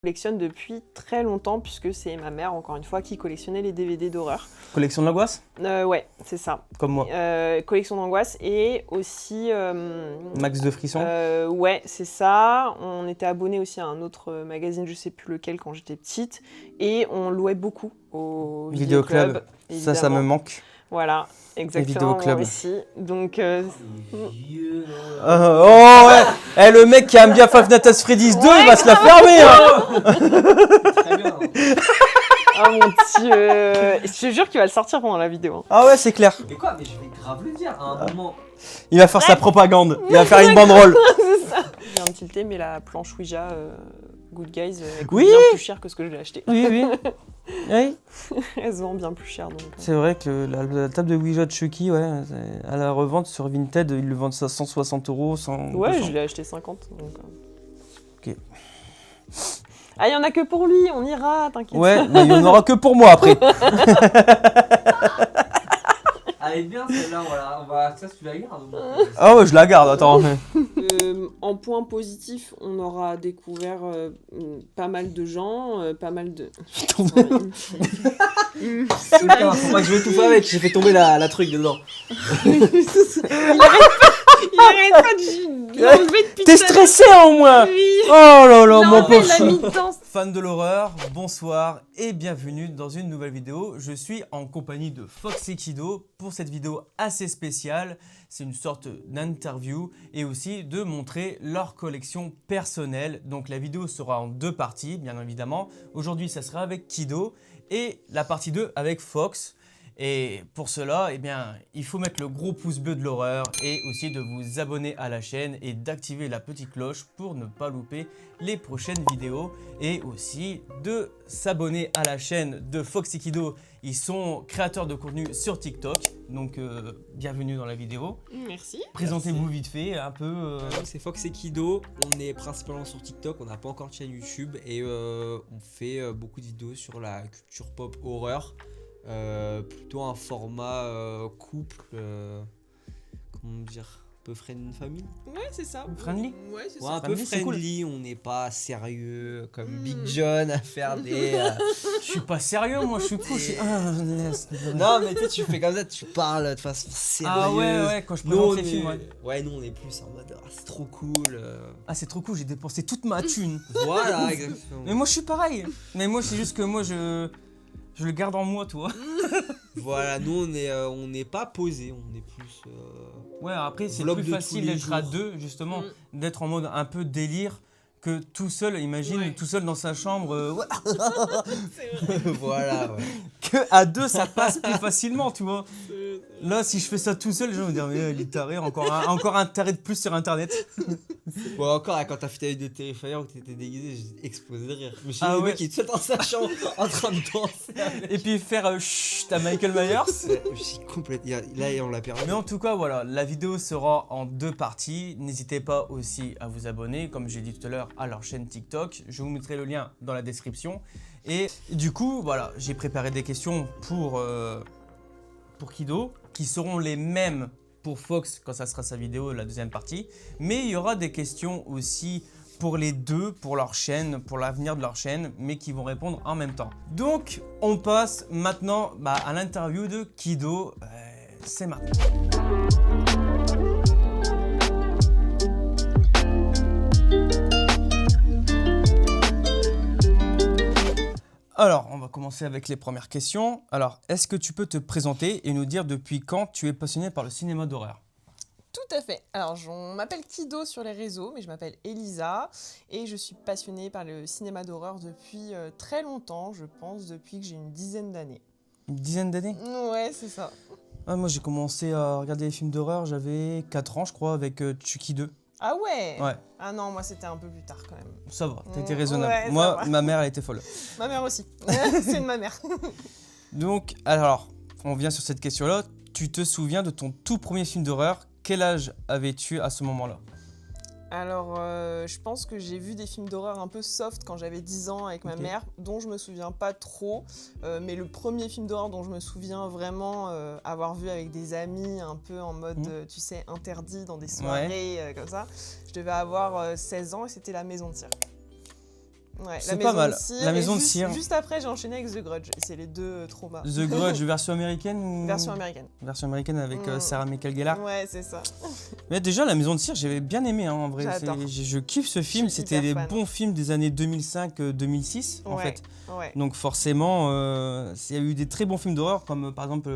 Collectionne depuis très longtemps puisque c'est ma mère, encore une fois, qui collectionnait les DVD d'horreur. Collection de l'angoisse? Ouais, c'est ça. Comme moi. Collection d'angoisse et aussi... Max de frisson? Ouais, c'est ça. On était abonnés aussi à un autre magazine, je sais plus lequel, quand j'étais petite. Et on louait beaucoup au Vidéoclub. Ça me manque. Voilà, exactement, moi aussi. Donc... ouais. Le mec qui aime bien Five Nights at Freddy's 2, il va se la fermer Très bien. Oh mon Dieu. Je te jure qu'il va le sortir pendant la vidéo. Ah ouais, c'est clair. Mais quoi? Mais je vais grave le dire à un moment. Il va faire sa propagande. Il va faire une banderole. C'est ça. J'ai un petit thé, mais la planche Ouija Good Guys elle coûte Oui. bien plus cher que ce que je l'ai acheté. Oui. Elle se vend bien plus cher. Donc, C'est vrai que la table de Ouija de Chucky, ouais, à la revente sur Vinted, ils le vendent ça 160 €, 100. ouais, 200. je l'ai acheté 50. Donc, Ok. Ah, il n'y en a que pour lui, on ira, t'inquiète. Ouais, mais il n'y en aura que pour moi après. Elle est bien celle-là, voilà. Ça, tu la gardes. Ah ouais, je la garde, attends. En point positif, on aura découvert pas mal de gens, pas mal de... Faut pas que je m'étouffe avec, j'ai fait tomber la truc dedans. Il arrête pas de l'enlever depuis T'es stressé au moins. Oui. Oh là là, mon Non, mais pauvre il a chou. mis dedans. Fan de l'horreur, bonsoir et bienvenue dans une nouvelle vidéo. Je suis en compagnie de Fox et Kido pour cette vidéo assez spéciale. C'est une sorte d'interview et aussi de montrer leur collection personnelle. Donc la vidéo sera en deux parties, bien évidemment. Aujourd'hui, ça sera avec Kido et la partie 2 avec Fox. Et pour cela, eh bien, il faut mettre le gros pouce bleu de l'horreur et aussi de vous abonner à la chaîne et d'activer la petite cloche pour ne pas louper les prochaines vidéos. Et aussi de s'abonner à la chaîne de Fox et Kido. Ils sont créateurs de contenu sur TikTok, donc bienvenue dans la vidéo. Merci. Présentez-vous vite fait, un peu. C'est Fox et Kido, on est principalement sur TikTok, on n'a pas encore de chaîne YouTube et on fait beaucoup de vidéos sur la culture pop horreur. Plutôt un format couple, comment dire, un peu family. Ouais, c'est ça. Friendly. Ouais, c'est Ouais, ça. un peu Friendly, c'est cool. friendly, on n'est pas sérieux comme Big John à faire des... Je suis pas sérieux, moi, je suis cool. Non mais tu fais comme ça, tu parles de façon sérieuse. Ah ouais, quand je Nous, présente on les films, est... ouais. ouais, nous on est plus en mode c'est trop cool. Ah, c'est trop cool, j'ai dépensé toute ma thune. Voilà, exactement. Mais moi, je suis pareil. Mais moi, c'est juste que moi, je le garde en moi, toi. Voilà, nous on n'est pas posé, on est plus... Ouais, après, c'est vlog plus de facile tous les d'être à jours. deux, justement, d'être en mode un peu délire que tout seul, imagine, Ouais. tout seul dans sa chambre. Ouais. voilà, ouais. Que à deux, ça passe plus facilement, tu vois. Là, si je fais ça tout seul, les gens vont me dire, mais il est taré, encore un taré de plus sur Internet. Ouais, encore, quand t'as fait ta vidéo de Terrifier où t'étais déguisé, j'ai explosé de rire. Je me suis dit, Ah le ouais. mec, il est tout seul dans sa chambre en train de danser. Et puis faire chut à Michael Myers. Je suis complètement... Là, on l'a perdu. Mais en tout cas, voilà, la vidéo sera en deux parties. N'hésitez pas aussi à vous abonner, comme j'ai dit tout à l'heure, à leur chaîne TikTok. Je vous mettrai le lien dans la description. Et du coup, voilà, j'ai préparé des questions pour Kido, qui seront les mêmes pour Fox quand ça sera sa vidéo, la deuxième partie. Mais il y aura des questions aussi pour les deux, pour leur chaîne, pour l'avenir de leur chaîne, mais qui vont répondre en même temps. Donc, on passe maintenant à l'interview de Kido. C'est maintenant. Alors, on va commencer avec les premières questions. Alors, est-ce que tu peux te présenter et nous dire depuis quand tu es passionné par le cinéma d'horreur? Tout à fait. Alors, on m'appelle Kido sur les réseaux, mais je m'appelle Elisa et je suis passionnée par le cinéma d'horreur depuis très longtemps, je pense, depuis que j'ai une dizaine d'années. Une dizaine d'années? Ouais, c'est ça. Ah, moi, j'ai commencé à regarder les films d'horreur, j'avais 4 ans, je crois, avec Chucky 2. Ah ouais? Ouais. Ah non, moi c'était un peu plus tard quand même. Ça va, t'as été Ouais, raisonnable. ça Moi, va. ma mère, elle était folle. Ma mère aussi. C'est de ma mère. Donc, alors, on vient sur cette question-là. Tu te souviens de ton tout premier film d'horreur? Quel âge avais-tu à ce moment-là? Alors, je pense que j'ai vu des films d'horreur un peu soft quand j'avais 10 ans avec ma Ok. mère, dont je me souviens pas trop. Mais le premier film d'horreur dont je me souviens vraiment avoir vu avec des amis, un peu en mode, tu sais, interdit dans des soirées comme ça, je devais avoir 16 ans et c'était La Maison de Cire. Ouais, C'est pas mal. Cire, La Maison et de juste, Cire. Juste après, j'ai enchaîné avec The Grudge. Et c'est les deux traumas. The Grudge, version américaine ou... Version américaine. Version américaine avec Mm. Sarah Michael Gellar. Ouais, c'est ça. Mais déjà, La Maison de Cire, j'avais bien aimé hein, en vrai. J'adore. Je kiffe ce film. Je suis C'était hyper des fan. bons films des années 2005-2006 en Ouais, fait. Ouais. Donc forcément, il y a eu des très bons films d'horreur comme par exemple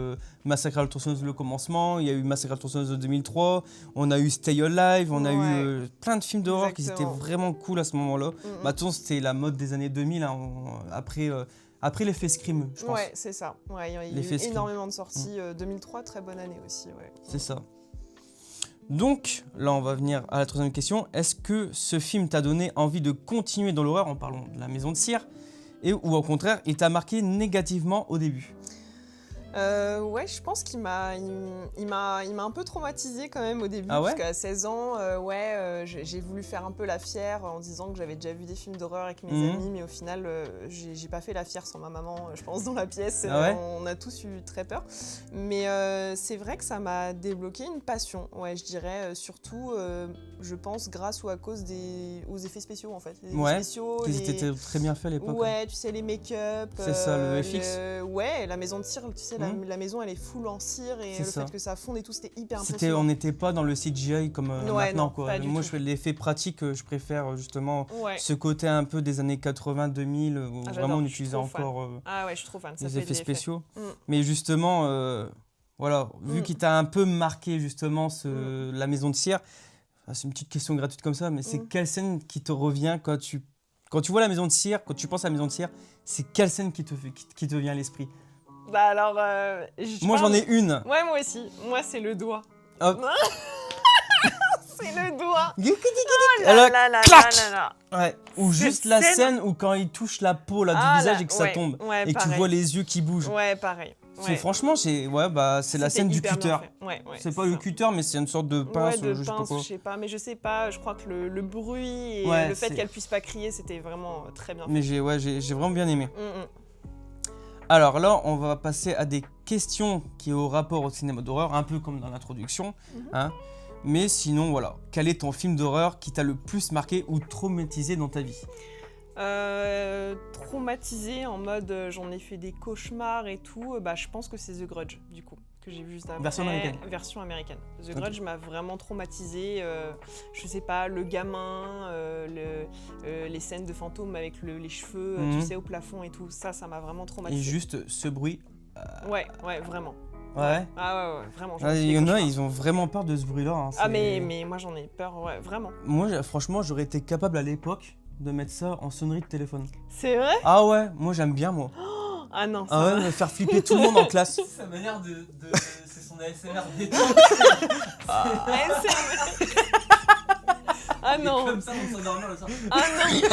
Massacre à la tronçonneuse le commencement, il y a eu Massacre à la tronçonneuse de 2003, on a eu Stay Alive, on a eu Ouais. plein de films d'horreur qui étaient Exactement. vraiment cool à ce moment-là. Maintenant c'était la mode des années 2000, hein, après l'effet Scream, je pense. Ouais, c'est ça. Ouais, il y a L'effet eu Scream. énormément de sorties. 2003, très bonne année aussi. Ouais. C'est ça. Donc, là, on va venir à la troisième question. Est-ce que ce film t'a donné envie de continuer dans l'horreur en parlant de La Maison de Cire ou au contraire, il t'a marqué négativement au début? Ouais, je pense qu'il m'a un peu traumatisé quand même au début. Ah ouais? Parce qu'à 16 ans, j'ai voulu faire un peu la fière en disant que j'avais déjà vu des films d'horreur avec mes Mhm. amis, mais au final, j'ai pas fait la fière sans ma maman, je pense, dans la pièce. Ah ouais? On a tous eu très peur. Mais c'est vrai que ça m'a débloqué une passion, ouais, je dirais. Surtout, je pense, grâce ou à cause aux effets spéciaux, en fait. Les effets Ouais, spéciaux, Qu'ils étaient très bien faits à l'époque. Ouais, tu sais, les make-up. C'est ça, le FX. Ouais, la maison de cire, tu sais, la maison, elle est full en cire et C'est le ça. fait que ça fonde et tout, c'était hyper On impressionnant. n'était pas dans le CGI comme Ouais, maintenant. non, Quoi. pas du Moi, tout. je fais l'effet pratique, je préfère justement Ouais. ce côté un peu des années 80-2000 où Ah, j'adore, vraiment on je suis utilisait trop fan. encore Ah ouais, je suis trop fan. Ça les fait effets des spéciaux. Mm. Mais justement, voilà, vu Mm. qu'il t'a un peu marqué justement La Maison de Cire, c'est une petite question gratuite comme ça, mais c'est Mm. quelle scène qui te revient quand tu vois La Maison de Cire, quand tu penses à La Maison de Cire, c'est quelle scène qui te vient à l'esprit? Bah alors, Moi, j'en ai une. Ouais, moi aussi. Moi, c'est le doigt. Hop. C'est le doigt. Alors, là là clac. là là là. Ouais, ou Cette juste la scène- scène où quand il touche la peau là, du Ah, visage là, et que ça ouais, tombe ouais, et que tu pareil. vois les yeux qui bougent. Ouais, pareil. Ouais. Franchement, c'est la C'était scène du hyper cutter. bien fait. Ouais, ouais, C'est pas le ça. cutter, mais c'est une sorte de pince, Ouais, de je sais pas pince, quoi. je sais pas, mais je sais pas, je crois que le bruit et Ouais, le fait c'est- qu'elle puisse pas crier, c'était vraiment très bien fait. Mais j'ai vraiment bien aimé. Mm. Alors là, on va passer à des questions qui ont rapport au cinéma d'horreur, un peu comme dans l'introduction. Mhm. Hein. Mais sinon, voilà, quel est ton film d'horreur qui t'a le plus marqué ou traumatisé dans ta vie? Traumatisée en mode j'en ai fait des cauchemars et tout, bah, je pense que c'est The Grudge du coup que j'ai vu juste après. Version américaine. Version américaine. The Ok. Grudge m'a vraiment traumatisée. Je sais pas, le gamin, les scènes de fantômes avec les cheveux, Mhm. tu sais, au plafond et tout, ça m'a vraiment Et traumatisée. juste ce bruit. Ouais, vraiment. Ouais. Ah ouais, vraiment. j'en ai Ah, fait il des y en a, cauchemars. ils ont vraiment peur de ce bruit-là. Hein, Ah c'est- mais moi j'en ai peur, ouais, vraiment. Moi, franchement, j'aurais été capable à l'époque de mettre ça en sonnerie de téléphone. C'est vrai? Ah ouais, moi j'aime bien, moi. Ah non, ça Ah ouais, me faire flipper tout le monde en classe. Sa manière c'est son ASMR détente. Ah non. Comme ça, on s'endormir le soir. Ah non.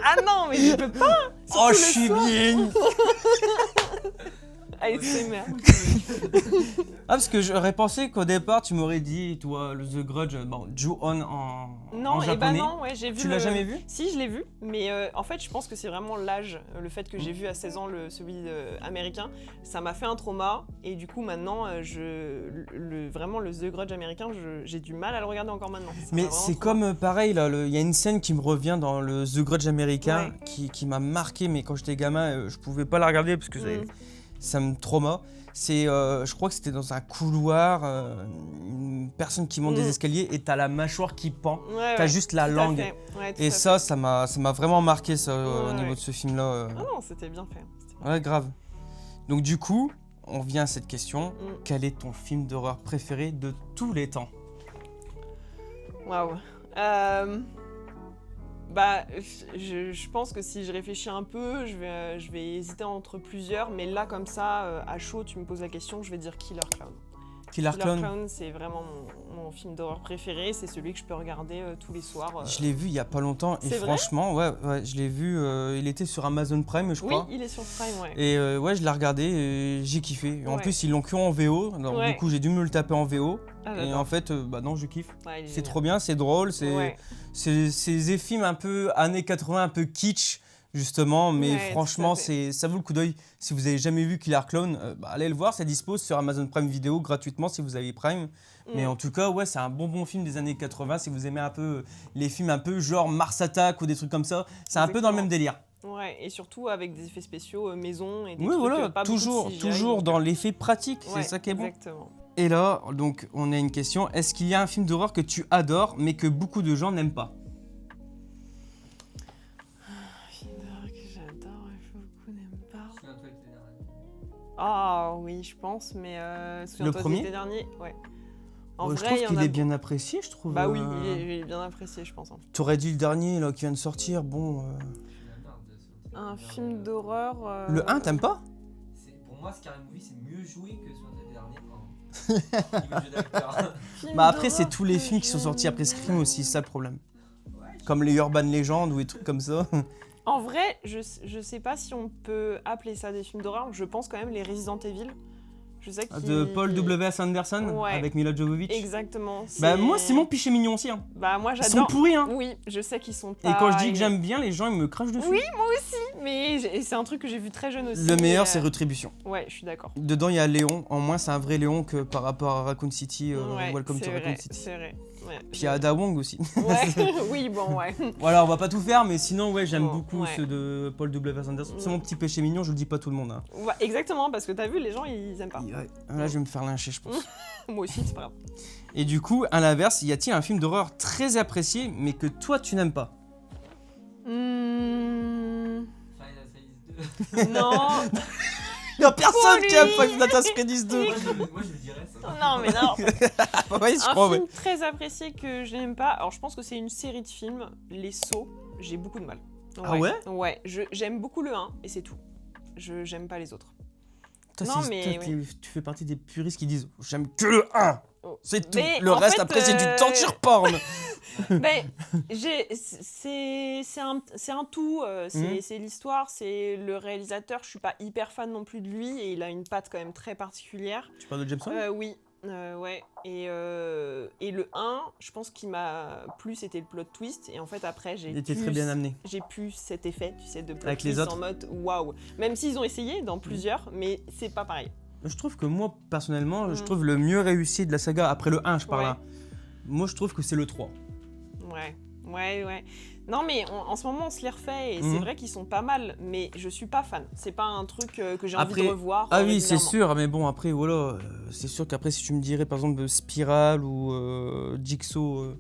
Ah non, mais je peux pas. Oh, le je suis soir. bien. ASMR. Ah, parce que j'aurais pensé qu'au départ, tu m'aurais dit, toi, le The Grudge, bon, Ju-On Non, en et bah japonais. non, ouais, j'ai vu. Tu l'as jamais vu? Si, je l'ai vu, mais en fait, je pense que c'est vraiment l'âge, le fait que j'ai vu à 16 ans celui américain, ça m'a fait un trauma, et du coup, maintenant, vraiment le The Grudge américain, j'ai du mal à le regarder encore maintenant. Ça Mais m'a vraiment c'est trauma. comme pareil, là, il y a une scène qui me revient dans le The Grudge américain qui m'a marqué, mais quand j'étais gamin, je pouvais pas la regarder parce que ça me trauma. C'est, je crois que c'était dans un couloir, une personne qui monte des escaliers et t'as la mâchoire qui pend, Ouais, t'as ouais, juste la tout à langue. fait. Ouais, tout Et à ça m'a vraiment marqué ça, au Ouais, niveau ouais. de ce film-là. fait. Ah non, c'était bien fait. C'était bien Ouais, grave. Donc du coup, on vient à cette question. fait. Quel est ton film d'horreur préféré de tous les temps? Waouh. Bah, je pense que si je réfléchis un peu, je vais hésiter entre plusieurs, mais là, comme ça, à chaud, tu me poses la question, je vais dire Killer Clown. Killer Clown. Clown, c'est vraiment mon film d'horreur préféré, c'est celui que je peux regarder tous les soirs. Je l'ai vu il y a pas longtemps et C'est vrai franchement, ouais, je l'ai vu. Il était sur Amazon Prime, je Oui, crois. il est sur Prime, ouais. Et ouais, je l'ai regardé et j'ai kiffé. En Ouais. plus, ils l'ont que en VO. Donc, Ouais. du coup, j'ai dû me le taper en VO. Ah, Et j'adore. en fait, bah non, je kiffe. Ouais, il est C'est génial. trop bien, c'est drôle. Ouais. C'est des films un peu années 80, un peu kitsch. justement, mais Ouais, franchement, tout à fait. ça vaut le coup d'œil. Si vous avez jamais vu Killer Clown, allez le voir, ça dispose sur Amazon Prime Video gratuitement si vous avez Prime. Mais Mm. en tout cas, ouais, c'est un bon film des années 80 si vous aimez un peu les films un peu genre Mars Attack ou des trucs comme ça. C'est un peu dans le même délire. Ouais, et surtout avec des effets spéciaux maison et des Oui, trucs voilà, pas beaucoup de CGI, toujours donc, dans l'effet pratique, ouais, c'est ça qui est bon. Exactement. Et là, donc, on a une question. Est-ce qu'il y a un film d'horreur que tu adores, mais que beaucoup de gens n'aiment pas? Un film d'horreur que j'adore et que beaucoup n'aiment pas. Souviens-toi l'été dernier. Ah oui, je pense, mais souviens-toi premier l'été dernier, ouais. En Ouais, vrai, je trouve il y en qu'il a est bien apprécié, je trouve. Bah oui, il est bien apprécié, je pense. Hein. T'aurais dit le dernier là, qui vient de sortir, bon... La merde, sur Un l'été film dernier. d'horreur. Le 1, t'aimes pas? Pour moi, Scary Movie, c'est mieux joué que sur l'été dernier. Niveau jeu d'acteur. Film Bah après, c'est d'horreur tous les que films qui sont sortis après j'aime Scream bien. aussi, c'est ça le problème. Ouais, Comme les Urban Legends ou des trucs comme ça. En vrai, je sais pas si on peut appeler ça des films d'horreur. Je pense quand même les Resident Evil. Je sais qu'ils... De Paul W.S. Anderson, Ouais. avec Mila Jovovich. Exactement. Bah moi, c'est mon péché mignon aussi. Hein. Bah moi Ils sont j'adore. pourris, hein. Oui, je sais qu'ils sont pas... Et quand je dis que j'aime bien, les gens ils me crachent dessus. Oui, moi aussi. Mais c'est un truc que j'ai vu très jeune aussi. Le meilleur, mais, c'est Retribution. Ouais, je suis d'accord. Dedans, il y a Léon. En moins, c'est un vrai Léon que par rapport à Raccoon City, Ouais, Welcome c'est to Raccoon vrai, City. c'est vrai. Ouais, Puis il y a Ada Wong aussi. Ouais, oui, bon, ouais. Voilà, on va pas tout faire, mais sinon, ouais, j'aime Bon, beaucoup ouais. ceux de Paul W.S. Anderson. C'est Mm. mon petit péché mignon, je le dis pas à tout le monde. Hein. Ouais, exactement, parce que t'as vu, les gens, ils aiment pas. Ouais, là, je vais me faire lyncher, je pense. Moi aussi, c'est pas grave. Et du coup, à l'inverse, y a-t-il un film d'horreur très apprécié, mais que toi, tu n'aimes pas? Final Fantasy 2. Non, Y a personne qui aime lui Five Nights at Freddy's 2. Moi, je le dirais ça. non, mais non. Ouais, je Un crois, ouais. film très apprécié que je n'aime pas. Alors, je pense que c'est une série de films, Les Sceaux. J'ai beaucoup de mal. Ah ouais? Ouais, j'aime beaucoup le 1 et c'est tout. J'aime pas les autres. Toi, Non, c'est- mais toi, tu fais partie des puristes qui disent j'aime que le 1. Oh. C'est tout. Mais Le en reste, fait, après, c'est du torture porn. Ben, c'est un tout. Mhm. C'est l'histoire, c'est le réalisateur. Je suis pas hyper fan non plus de lui et il a une patte quand même très particulière. Tu parles de Jameson? Oui, ouais. Et le 1, je pense qu'il m'a plu, c'était le plot twist. Et en fait, après, Il était très bien amené. j'ai plus cet effet, tu sais, de plot Avec les twist autres. en mode waouh. Même s'ils ont essayé dans plusieurs, mais c'est pas pareil. Je trouve que moi, personnellement, je Mhm. trouve le mieux réussi de la saga, après le 1, je parle Ouais. là. Moi, je trouve que c'est le 3. Ouais. Non, mais en ce moment, on se les refait et c'est Mhm. vrai qu'ils sont pas mal, mais je suis pas fan. C'est pas un truc que j'ai envie Après- de revoir. Ah oui, c'est régulièrement. sûr, mais bon, après, voilà, c'est sûr qu'après, si tu me dirais, par exemple, Spiral ou Jigsaw,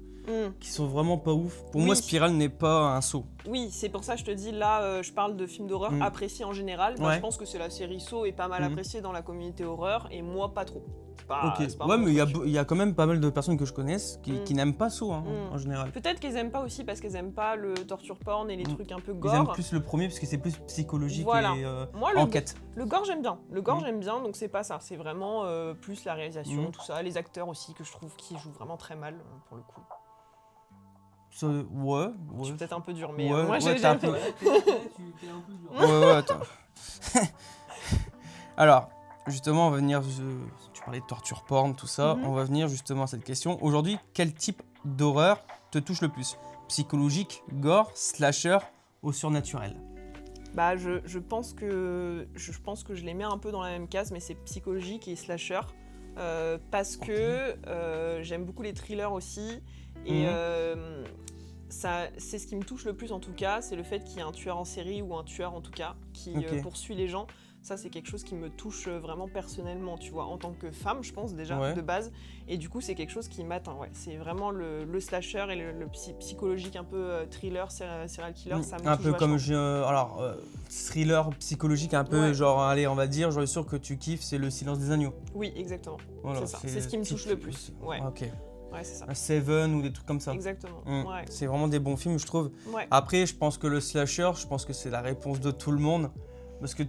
qui sont vraiment pas ouf, pour moi, Oui. Spiral n'est pas un saut. Oui, c'est pour ça que je te dis, là, je parle de films d'horreur Mhm. appréciés en général. Bah, Ouais. je pense que c'est la série Saw est pas mal Mhm. appréciée dans la communauté horreur et moi, pas trop. C'est pas- Ok, c'est pas ouais, mon mais truc. il y a quand même pas mal de personnes que je connaisse qui, Mm. qui n'aiment pas saut, hein, Mm. en général. Peut-être qu'elles aiment pas aussi parce qu'elles aiment pas le torture porn et les Mhm. trucs un peu Ils aiment gore. plus le premier parce que c'est plus psychologique Voilà. et Moi, enquête. le gore, j'aime bien. Le gore, Mhm. j'aime bien, donc c'est pas ça. C'est vraiment plus la réalisation, Mhm. tout ça. Les acteurs aussi, que je trouve qui jouent vraiment très mal, pour le coup. Ça, ouais. Je suis peut-être un peu dur, mais Ouais, moi, ouais, j'ai t'es un jamais... peu- Ouais, t'es un peu dur. Ouais, attends. Alors, justement, on va venir. Tu parlais de torture porn, tout ça. Mhm. On va venir justement à cette question. Aujourd'hui, quel type d'horreur te touche le plus? Psychologique, gore, slasher ou surnaturel? Bah, je pense que je les mets un peu dans la même case, mais c'est psychologique et slasher. Parce que j'aime beaucoup les thrillers aussi. Et Mhm. c'est ce qui me touche le plus en tout cas, c'est le fait qu'il y ait un tueur en série ou un tueur en tout cas qui Ok. poursuit les gens. Ça, c'est quelque chose qui me touche vraiment personnellement, tu vois, en tant que femme, je pense déjà, Ouais. de base. Et du coup, c'est quelque chose qui m'atteint, ouais. C'est vraiment le slasher et le psychologique un peu thriller, serial killer, ça me Un touche peu comme vachement. thriller psychologique, un peu Ouais. genre, allez, on va dire, j'en suis sûr que tu kiffes, c'est Le Silence des agneaux. Oui, exactement. Voilà, C'est ça, c'est ce qui me touche le plus. Ouais. Ok. Ouais, c'est ça. Un Seven ou des trucs comme ça. Exactement. Mm. Ouais. C'est vraiment des bons films, je trouve. Ouais. Après, je pense que le slasher, je pense que c'est la réponse de tout le monde. Parce que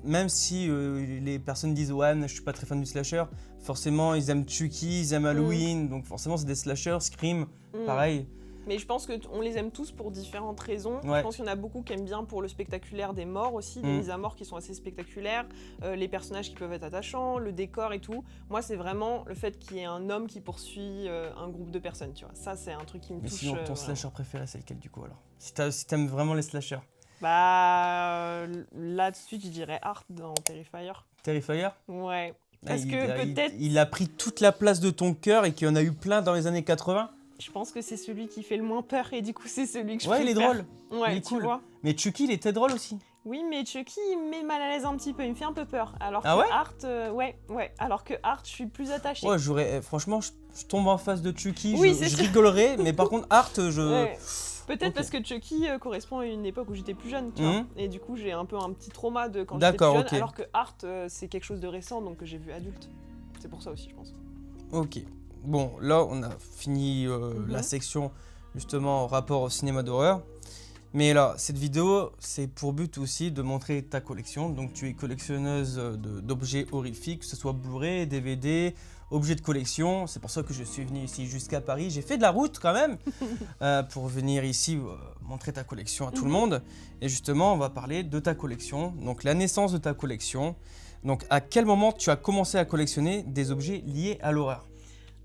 même si les personnes disent ouais, je suis pas très fan du slasher, forcément ils aiment Chucky, ils aiment Halloween, donc forcément c'est des slashers, Scream, Mm. pareil. Mais je pense qu'on les aime tous pour différentes raisons. Ouais. Je pense qu'il y en a beaucoup qui aiment bien pour le spectaculaire des morts aussi, des Mm. mises à mort qui sont assez spectaculaires, les personnages qui peuvent être attachants, le décor et tout. Moi, c'est vraiment le fait qu'il y ait un homme qui poursuit un groupe de personnes, tu vois. Ça, c'est un truc qui me Mais touche. sinon ton vraiment. slasher préféré c'est lequel du coup alors? Si t'aimes vraiment les slashers. Bah, là, tout de suite, je dirais Art dans Terrifier. Terrifier? Ouais. Ah, Parce que peut-être, il a pris toute la place de ton cœur et qu'il y en a eu plein dans les années 80. je pense que c'est celui qui fait le moins peur et du coup, c'est celui que je Ouais, il est préfère. drôle. Ouais, il est tu cool. vois. Mais Chucky, il était drôle aussi. Oui, mais Chucky, il me met mal à l'aise un petit peu, il me fait un peu peur. Alors Ah que ouais Art, ouais. Alors que Art, je suis plus attachée. Ouais, franchement, je tombe en face de Chucky, Oui, je c'est ça. rigolerais, mais par contre, Art, Ouais. Peut-être Ok. parce que Chucky correspond à une époque où j'étais plus jeune, tu vois. Mhm. Et du coup, j'ai un peu un petit trauma de quand j'étais plus D'accord, jeune, ok. alors que Art, c'est quelque chose de récent, donc que j'ai vu adulte. C'est pour ça aussi, je pense. Ok. Bon, là, on a fini la Mhm. section, justement, en rapport au cinéma d'horreur. Mais là, cette vidéo, c'est pour but aussi de montrer ta collection. Donc, tu es collectionneuse d'objets horrifiques, que ce soit Blu-ray, DVD, objets de collection. C'est pour ça que je suis venu ici jusqu'à Paris. J'ai fait de la route quand même pour venir ici montrer ta collection à tout le monde. Et justement, on va parler de ta collection. Donc, la naissance de ta collection. Donc, à quel moment tu as commencé à collectionner des objets liés à l'horreur?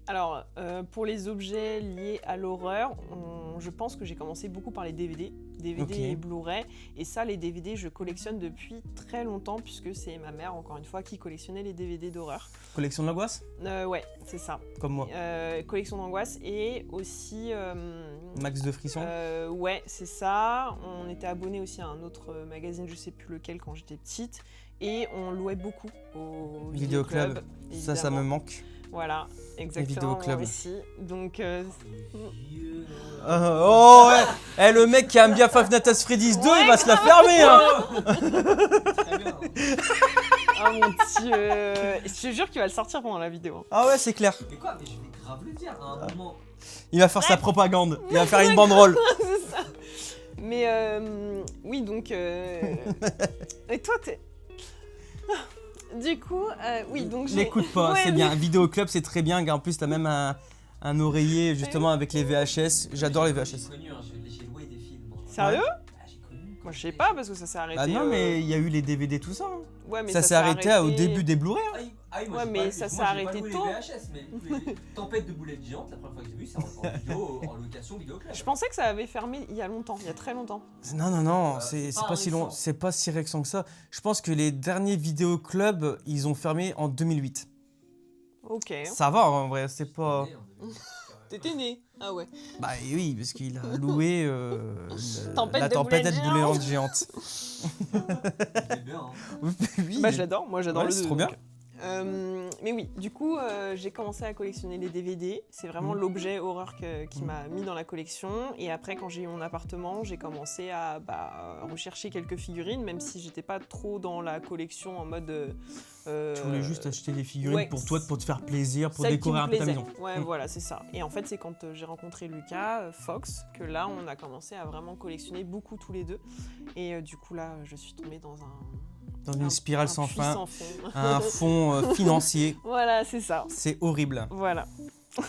Alors, pour les objets liés à l'horreur, je pense que j'ai commencé beaucoup par les DVD Ok. et Blu-ray. Et ça, les DVD, je collectionne depuis très longtemps, puisque c'est ma mère, encore une fois, qui collectionnait les DVD d'horreur. Collection de l'angoisse? Ouais, c'est ça. Comme moi. Collection d'angoisse et aussi... Max de frisson? ouais, c'est ça. On était abonné aussi à un autre magazine, je sais plus lequel, quand j'étais petite. Et on louait beaucoup au Vidéoclub. vidéoclub. Ça me évidemment. manque. Voilà, exactement, moi vidéoclubs. aussi. Donc, Oh ouais. Eh, le mec qui aime bien Five Nights at Freddy's 2, il va se la fermer hein. Très bien. oh mon dieu, je te jure qu'il va le sortir pendant la vidéo. Ah ouais, c'est clair. Mais quoi? Mais je vais grave le dire à un moment. Il va faire sa propagande. Il va faire une banderole. C'est ça. Mais oui, donc... Et toi, t'es... Du coup, oui, donc j'ai... N'écoute pas, Ouais, c'est bien. Vidéoclub, c'est très bien. En plus, t'as même un oreiller justement avec les VHS. J'adore les J'ai VHS. connu, hein, j'ai loué des films. moi. Sérieux? Ah, j'ai connu. Moi, je sais pas, parce que ça s'est arrêté... Ah non, mais il y a eu les DVD, tout ça. Hein. Ouais, mais Ça s'est arrêté au début des Blu-ray. Hein. Ouais, mais ça s'est arrêté tôt. Moi, j'ai pas loué les VHS, mais les Tempête de boulettes géantes, la première fois que j'ai vu, c'est en location vidéoclub. Je pensais que ça avait fermé il y a longtemps, il y a très longtemps. Non, c'est c'est pas pas si long, récent. c'est pas si récent que ça. Je pense que les derniers vidéoclubs, ils ont fermé en 2008. Ok. Ça va en vrai, c'est pas. T'étais né. Ah ouais. Bah oui, parce qu'il a loué Tempête la de tempête boulettes de boulettes géantes. C'est bien, hein. Oui, Bah je l'adore, moi j'adore Ouais, le c'est 2, trop bien. donc. Mais oui, du coup, j'ai commencé à collectionner les DVD. C'est vraiment l'objet horreur qui m'a mis dans la collection. Et après, quand j'ai eu mon appartement, j'ai commencé à rechercher quelques figurines, même si j'étais pas trop dans la collection en mode... Tu voulais juste acheter des figurines ouais, pour toi, pour te faire plaisir, pour celle qui décorer me un peu ta plaisait. maison. Ouais, voilà, c'est ça. Et en fait, c'est quand j'ai rencontré Lucas, Fox, que là, on a commencé à vraiment collectionner beaucoup tous les deux. Et du coup, là, je suis tombée dans Dans une spirale sans puits fin, sans fond. un fond financier. Voilà, c'est ça. C'est horrible. Voilà.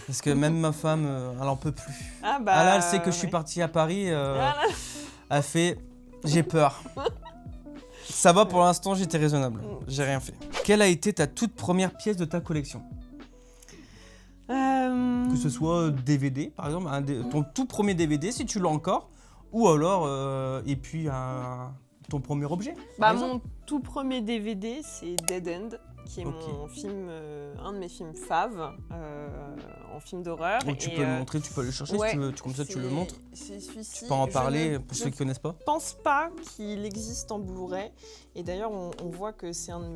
Parce que même ma femme, elle en peut plus. Ah bah. Ah là, elle sait que je suis ouais. parti à Paris. Ah là. Elle fait j'ai peur. Ça va pour l'instant, j'étais raisonnable. J'ai rien fait. Quelle a été ta toute première pièce de ta collection? Que ce soit DVD, par exemple, ton tout premier DVD, si tu l'as encore, ou alors, et puis ton premier objet. Bah, par exemple. mon tout premier DVD, c'est Dead End, qui est Ok. mon film, un de mes films faves en film d'horreur. Donc tu Et, peux le montrer, tu peux le chercher ouais, si tu veux, comme ça tu le montres. C'est celui-ci. Tu peux en Je parler ne- pour je ceux qui connaissent pas. pense pas qu'il existe en Blu-ray. Et d'ailleurs, on voit que c'est un de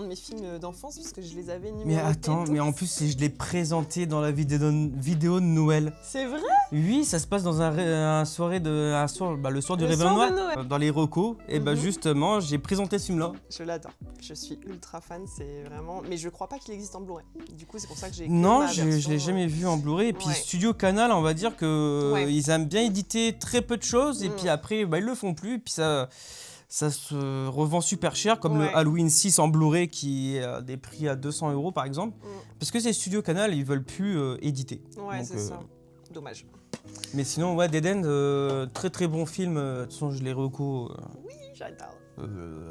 mes films d'enfance, parce que je les avais numérotés. Mais attends, tous. mais en plus je l'ai présenté dans la vidéo de Noël. C'est vrai? Oui, ça se passe dans le soir du Le soir de réveillon Noël. dans les recos. Et bah Mhm. justement, j'ai présenté ce film-là. Je l'adore. Je suis ultra fan, c'est vraiment... Mais je crois pas qu'il existe en Blu-ray. Du coup, c'est pour ça que j'ai... Non, ma je version, l'ai jamais vu en Blu-ray. Et puis ouais. Studio Canal, on va dire que Ouais. ils aiment bien éditer très peu de choses. Et Mm. puis après, bah, ils le font plus. Et puis ça se revend super cher, comme Ouais. le Halloween 6 en Blu-ray qui a des prix à 200 € par exemple. Mm. Parce que c'est Studio Canal, ils veulent plus éditer. Ouais, Donc, c'est ça. Dommage. Mais sinon, ouais, Dead End, très très bon film. De toute façon, je l'ai reco J'adore.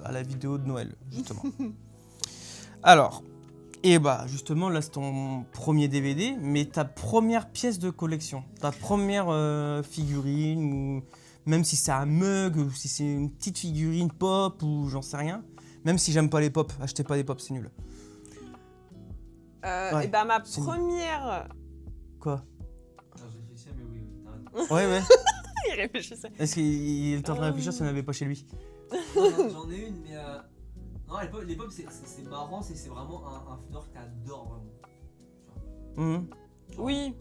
à la vidéo de Noël, justement. Alors, et bah justement, là c'est ton premier DVD, mais ta première pièce de collection, ta première figurine ou même si c'est un mug ou si c'est une petite figurine pop ou j'en sais rien. Même si j'aime pas les pop, achetez pas des pop, c'est nul. Ouais, et bah ma c'est nul. première... Quoi? Non, je réfléchis, mais oui, t'as raison. Ouais. Il réfléchissait. Est-ce qu'il est en train de réfléchir si on n'avait pas chez lui? Non, j'en ai une, mais. Non, les pop, c'est marrant, c'est vraiment un film d'horreur que t'adores vraiment. Mhm. Oui.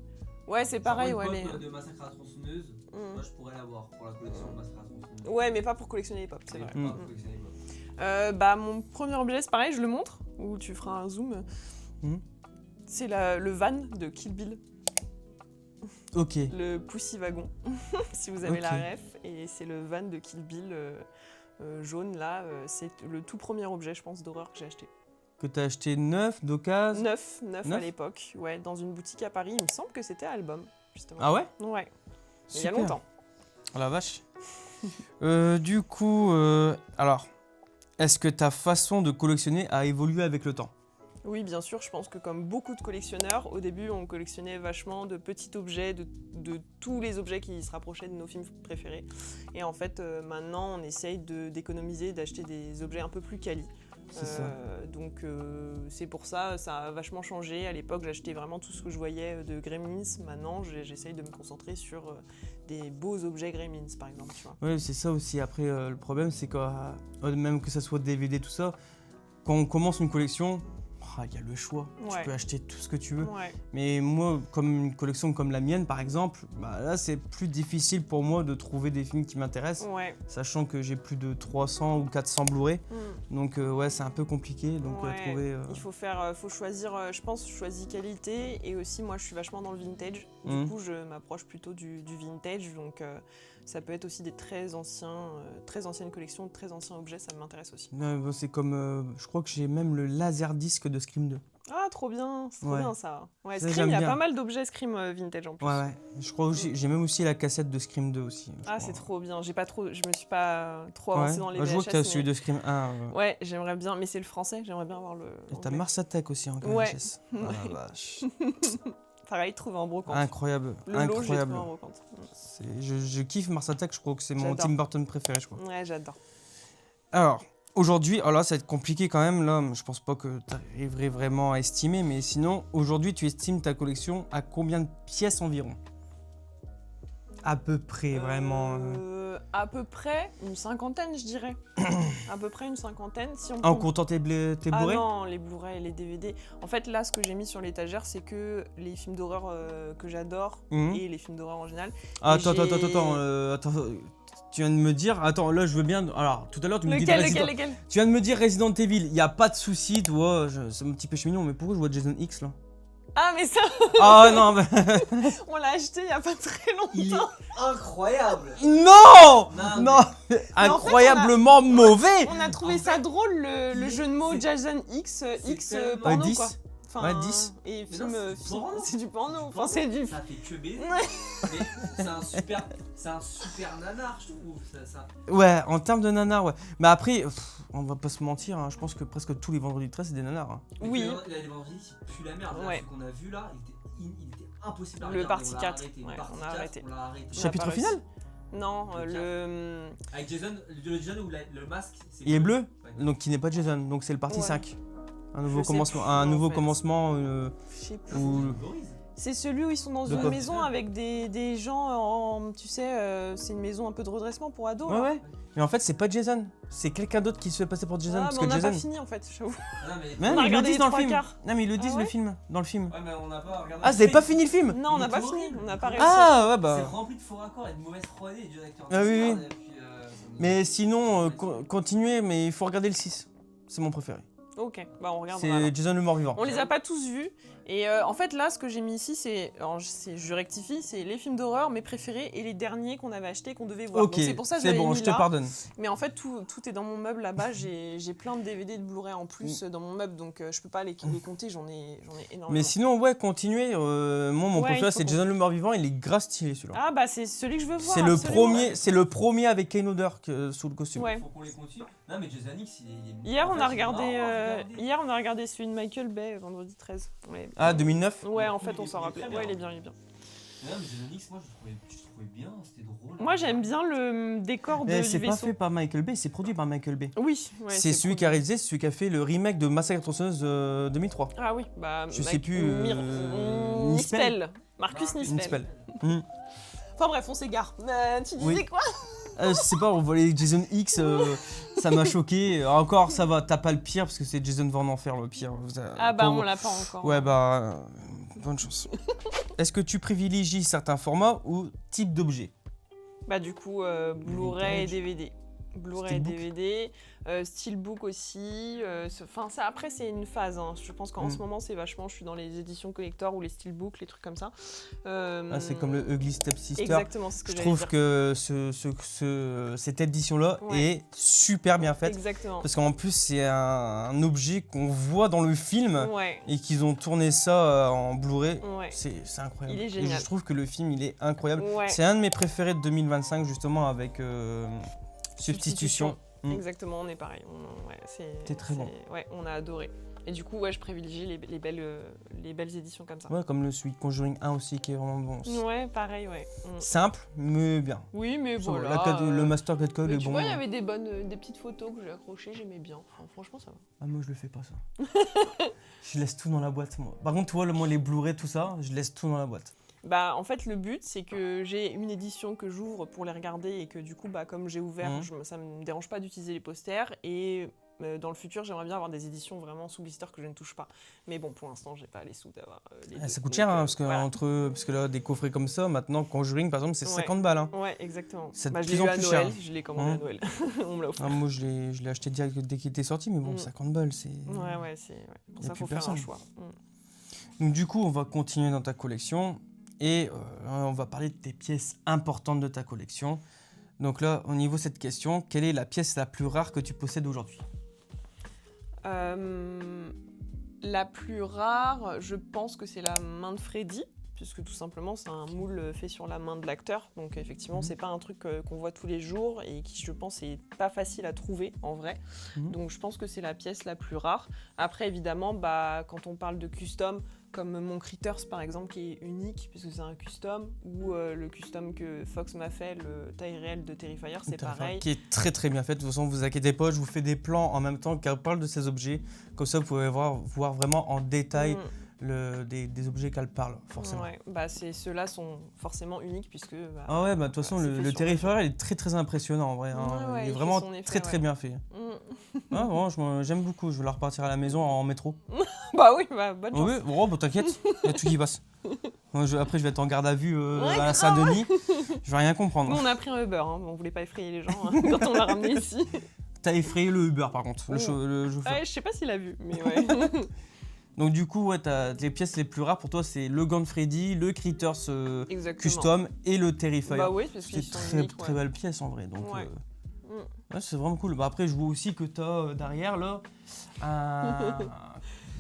Ouais, c'est pareil, Genre, ouais. une pop de Massacre à la tronçonneuse, Mm. moi je pourrais l'avoir pour la collection de Massacre à la tronçonneuse. Ouais, mais pas pour collectionner les pop, c'est vrai. Pas Mm. pour collectionner les pop. Bah mon premier objet, c'est pareil, je le montre, ou tu feras un zoom. Mhm. C'est le van de Kill Bill, Ok. le Pussy Wagon, si vous avez Ok. la ref. Et c'est le van de Kill Bill jaune là. C'est le tout premier objet, je pense, d'horreur que j'ai acheté. Que t'as acheté neuf, d'occasion? Neuf à Neuf l'époque, ouais, dans une boutique à Paris. Il me semble que c'était Album, justement. Ah ouais? Ouais, il y a Super. longtemps. Oh la vache. Du coup, alors, est-ce que ta façon de collectionner a évolué avec le temps? Oui, bien sûr, je pense que comme beaucoup de collectionneurs, au début, on collectionnait vachement de petits objets, de tous les objets qui se rapprochaient de nos films préférés. Et en fait, maintenant, on essaye d'économiser, d'acheter des objets un peu plus quali. C'est ça. Donc c'est pour ça, ça a vachement changé. À l'époque, j'achetais vraiment tout ce que je voyais de Gremlins. Maintenant, j'essaye de me concentrer sur des beaux objets Gremlins, par exemple. Tu vois. Ouais, c'est ça aussi. Après, le problème, c'est que même que ça soit DVD, tout ça, quand on commence une collection, il y a le choix. Ouais. Tu peux acheter tout ce que tu veux. Ouais. Mais moi, comme une collection comme la mienne, par exemple, bah, là, c'est plus difficile pour moi de trouver des films qui m'intéressent, Ouais. sachant que j'ai plus de 300 ou 400 Blu-ray. Mm. Donc, ouais, c'est un peu compliqué. Donc, Ouais. trouver. Il faut choisir, je pense, choisis qualité. Et aussi, moi, je suis vachement dans le vintage. Du Mhm. coup, je m'approche plutôt du vintage. Donc, ça peut être aussi des très anciennes collections, de très anciens objets. Ça m'intéresse aussi. Bah, c'est comme. Je crois que j'ai même le Laserdisc de Scream 2. Ah, trop bien, c'est trop Ouais. bien ça. Ouais, Ça, Scream, j'aime il y a bien. pas mal d'objets Scream vintage en plus. Ouais. Je crois aussi. J'ai même aussi la cassette de Scream 2 aussi. je Ah, crois. c'est trop bien. Je me suis pas trop avancée Ouais. dans les Bah, je vois VHS. que t'as mais- celui de Scream 1. Ouais, j'aimerais bien, mais c'est le français. J'aimerais bien avoir le. Et t'as l'anglais. Mars Attack aussi en Ouais. VHS. Ah la vache. Pareil, trouvé en brocante. Incroyable. Le lot, je l'ai Incroyable. trouvé en brocante. Je kiffe Mars Attack, je crois que c'est mon J'adore. Tim Burton préféré, je crois. Ouais, j'adore. Alors, aujourd'hui, alors là, ça va être compliqué quand même. Là, je pense pas que tu arriverais vraiment à estimer, mais sinon, aujourd'hui, tu estimes ta collection à combien de pièces environ? À peu près, vraiment. À peu près une cinquantaine, je dirais. À peu près une cinquantaine. Si on En compte- comptant tes Ah Blu-ray? non, les Blu-ray et les DVD. En fait, là, ce que j'ai mis sur l'étagère, c'est que les films d'horreur que j'adore Mhm. et les films d'horreur en général. Attends, j'ai- attends. Tu viens de me dire. Attends, là, je veux bien. Alors, tout à l'heure, tu me dis Lequel Tu viens de me dire Resident Evil. Il y a pas de souci, tu vois. C'est mon petit péché mignon, mais pourquoi je vois Jason X là? Ah, mais ça, Ah non, mais. on l'a acheté il y a pas très Il est longtemps. incroyable! Non! Non, Non! Incroyablement mauvais! On a trouvé En ça fait, drôle, le jeu de mots c'est- Jason X, X tellement- porno, 10. quoi. Enfin, Ouais, 10. Et Mais film, non, c'est du film- porno. c'est du porno. Enfin, c'est du. Ça fait que baiser. Ouais. Mais c'est un super nanar, je trouve. Ça. Ouais, en termes de nanar, ouais. Mais après, on va pas se mentir, hein, je pense que presque tous les vendredis de 13, c'est des nanars. Hein. Mais Oui. que les vendredis, il pue la merde. Là, Ouais. ce qu'on a vu là, il était impossible à Le regarder. partie On l'a 4, arrêté. ouais, Le partie on a 4, arrêté. On l'a arrêté. On a Chapitre pas final? réussi. Non, Le Avec Jason, le Jason où le masque, c'est Il est bleu, Ouais. donc qui n'est pas Jason, donc c'est le parti Ouais. 5. Un nouveau Je sais commencement. plus, Un en nouveau fait. commencement. Je sais plus. Ou- Boris. C'est celui où ils sont dans De une quoi maison avec des gens en. Tu sais, c'est une maison un peu de redressement pour ados. Ouais, là. ouais. Mais en fait, c'est pas Jason. C'est quelqu'un d'autre qui se fait passer pour Jason. Ah, parce mais que on n'a Jason. pas fini en fait, j'avoue. Ah, non, mais... Mais On a non, ils le regardé disent les dans le trois film. quarts. Non, mais ils le Ah disent ouais le film, dans le film. Ouais, mais on n'a pas regardé. Ah, vous avez pas fini le film? Non, on n'a Il pas est fini, horrible. on n'a pas réussi. Ah, ouais, C'est bah. rempli de faux raccords et de mauvaise 3D et des acteurs. Ah oui, oui. Et puis, ça me- Mais sinon, continuez, mais il faut regarder le 6. C'est mon préféré. Ok, bah on regardera. alors. C'est Jason le mort-vivant. On les a pas tous vus. Et en fait, là, ce que j'ai mis ici, je rectifie, c'est les films d'horreur, mes préférés, et les derniers qu'on avait achetés, qu'on devait voir. Ok, Donc c'est pour ça que c'est j'avais bon, mis je te là. pardonne. Mais en fait, tout est dans mon meuble là-bas. J'ai plein de DVD et de Blu-ray en plus dans mon meuble, donc je peux pas les compter, j'en ai énormément. Mais sinon, ouais, continuez. Moi, mon Ouais, préféré, il faut c'est Jason le mort-vivant. Il est grave stylé celui-là. Ah bah c'est celui que je veux voir. C'est le absolument. premier avec Kane Hodder sous le costume. Ouais. Faut qu'on les continue. Non, mais Jason X, il est. Hier, en on fait, a c'est regardé, marrant à regarder. hier, on a regardé celui de Michael Bay, vendredi 13. Ouais. Ah, 2009. Ouais, en Du coup, fait, on il s'en est rappelait. très Ouais, bien. il est bien, il est bien. Non, mais Jason X, moi, je trouve trouvais bien, c'était drôle. Moi, j'aime bien le décor Mais du c'est pas vaisseau. fait par Michael Bay, c'est produit par Michael Bay. Oui, ouais, c'est celui qui a cool. réalisé, c'est celui qui a fait le remake de Massacre à la tronçonneuse 2003. Ah oui, bah. Je sais plus, Nispel. Marcus Nispel. Nispel. Hmm. Enfin bref, on s'égare. Tu disais Oui. quoi? Je sais pas, on voit les Jason X, ça m'a choqué. Encore, ça va, t'as pas le pire parce que c'est Jason Van Enfer le pire. Ah bah Pauvre. on l'a pas encore. Ouais, bah, bonne chance. Est-ce que tu privilégies certains formats ou types d'objets? Bah du coup, Blu-ray et Vintage. DVD. Blu-ray et Steelbook. DVD, Steelbook aussi. Enfin, ça, après, c'est une phase. Hein. Je pense qu'en ce moment, c'est vachement. Je suis dans les éditions collector ou les Steelbooks, les trucs comme ça. Ah, c'est comme le Ugly Step Sister. Exactement, c'est ce que Je j'allais trouve dire. que cette édition-là Ouais. est super bien faite. Exactement. Parce qu'en plus, c'est un objet qu'on voit dans le film Ouais, et qu'ils ont tourné ça en Blu-ray. ouais. C'est incroyable. Il est Et génial. je trouve que le film, il est incroyable. Ouais. C'est un de mes préférés de 2025, justement, avec Substitution. Mm. Exactement, on est pareil. Ouais, T'es très bon. Ouais, on a adoré. Et du coup, ouais, je privilégie les belles éditions comme ça. Ouais, comme celui de Conjuring 1 aussi, qui est vraiment bon. aussi. Ouais, pareil, ouais. Simple, mais bien. Oui, mais Ça va. voilà. Le Master Cut Code mais est tu bon. vois, il y avait des petites photos que j'ai accrochées, j'aimais bien. Enfin, franchement, ça va. Ah, moi, je le fais pas, ça. Je laisse tout dans la boîte, moi. Par contre, tu vois, moi, les Blu-ray, tout ça, je laisse tout dans la boîte. Bah, en fait, le but, c'est que j'ai une édition que j'ouvre pour les regarder et que du coup, bah, comme j'ai ouvert, ça me dérange pas d'utiliser les posters. Et dans le futur, j'aimerais bien avoir des éditions vraiment sous blister que je ne touche pas. Mais bon, pour l'instant, j'ai pas les sous d'avoir les deux. Ça coûte cher, Donc, hein, parce que, voilà. parce que là, des coffrets comme ça, maintenant, Conjuring, par exemple, c'est Ouais. 50 balles. Hein. Ouais, exactement. C'est de Bah, je plus l'ai en eu à plus Noël, cher. je l'ai commandé à Noël. On me l'a offert. Ah, moi, je l'ai acheté direct dès qu'il était sorti, mais bon, 50 balles, c'est... Ouais, c'est. Ouais. Pour Y a ça, plus faut faire un personne. choix. Donc du coup, on va continuer dans ta collection et on va parler de tes pièces importantes de ta collection. Donc là, au niveau de cette question, quelle est la pièce la plus rare que tu possèdes aujourd'hui? La plus rare, je pense que c'est la main de Freddy, puisque tout simplement c'est un moule fait sur la main de l'acteur. Donc effectivement, c'est pas un truc qu'on voit tous les jours et qui, je pense, est pas facile à trouver en vrai. Donc je pense que c'est la pièce la plus rare. Après, évidemment, bah, quand on parle de custom, comme mon Critters par exemple, qui est unique, puisque c'est un custom, ou le custom que Fox m'a fait, le taille réelle de Terrifier, c'est pareil. Qui est très très bien fait. De toute façon, vous inquiétez pas, je vous fais des plans en même temps qu'elle parle de ces objets. Comme ça, vous pouvez voir vraiment en détail des objets qu'elle parle, forcément. Ouais, bah ceux-là sont forcément uniques puisque. Bah, Ah ouais, bah de toute façon, c'est fait le sur Terrifier, il est très très impressionnant en vrai. Hein. Ouais, ouais, il est il fait vraiment son effet, très très ouais. bien fait. Ah, vraiment, j'aime beaucoup. Je vais la repartir à la maison en métro. Bah oui, bah bonne chance. Oui, bon, bah, t'inquiète, il y a tout qui passe. Moi, après, je vais être en garde à vue Ouais, à la Saint-Denis. Je vais rien comprendre. Nous on a pris un Uber, hein. On voulait pas effrayer les gens hein, quand on l'a ramené ici. T'as effrayé le Uber par contre, le Oh. chauffeur. Ouais, je sais pas s'il a vu, mais ouais. Donc du coup, ouais, les pièces les plus rares pour toi, c'est le gant de Freddy, le Critters Exactement. Custom et le Terrifier. Bah oui, parce c'est qu'ils sont très uniques, très ouais. belle pièce en vrai. Donc, Ouais. ouais, c'est vraiment cool. Bah, après, je vois aussi que t'as derrière là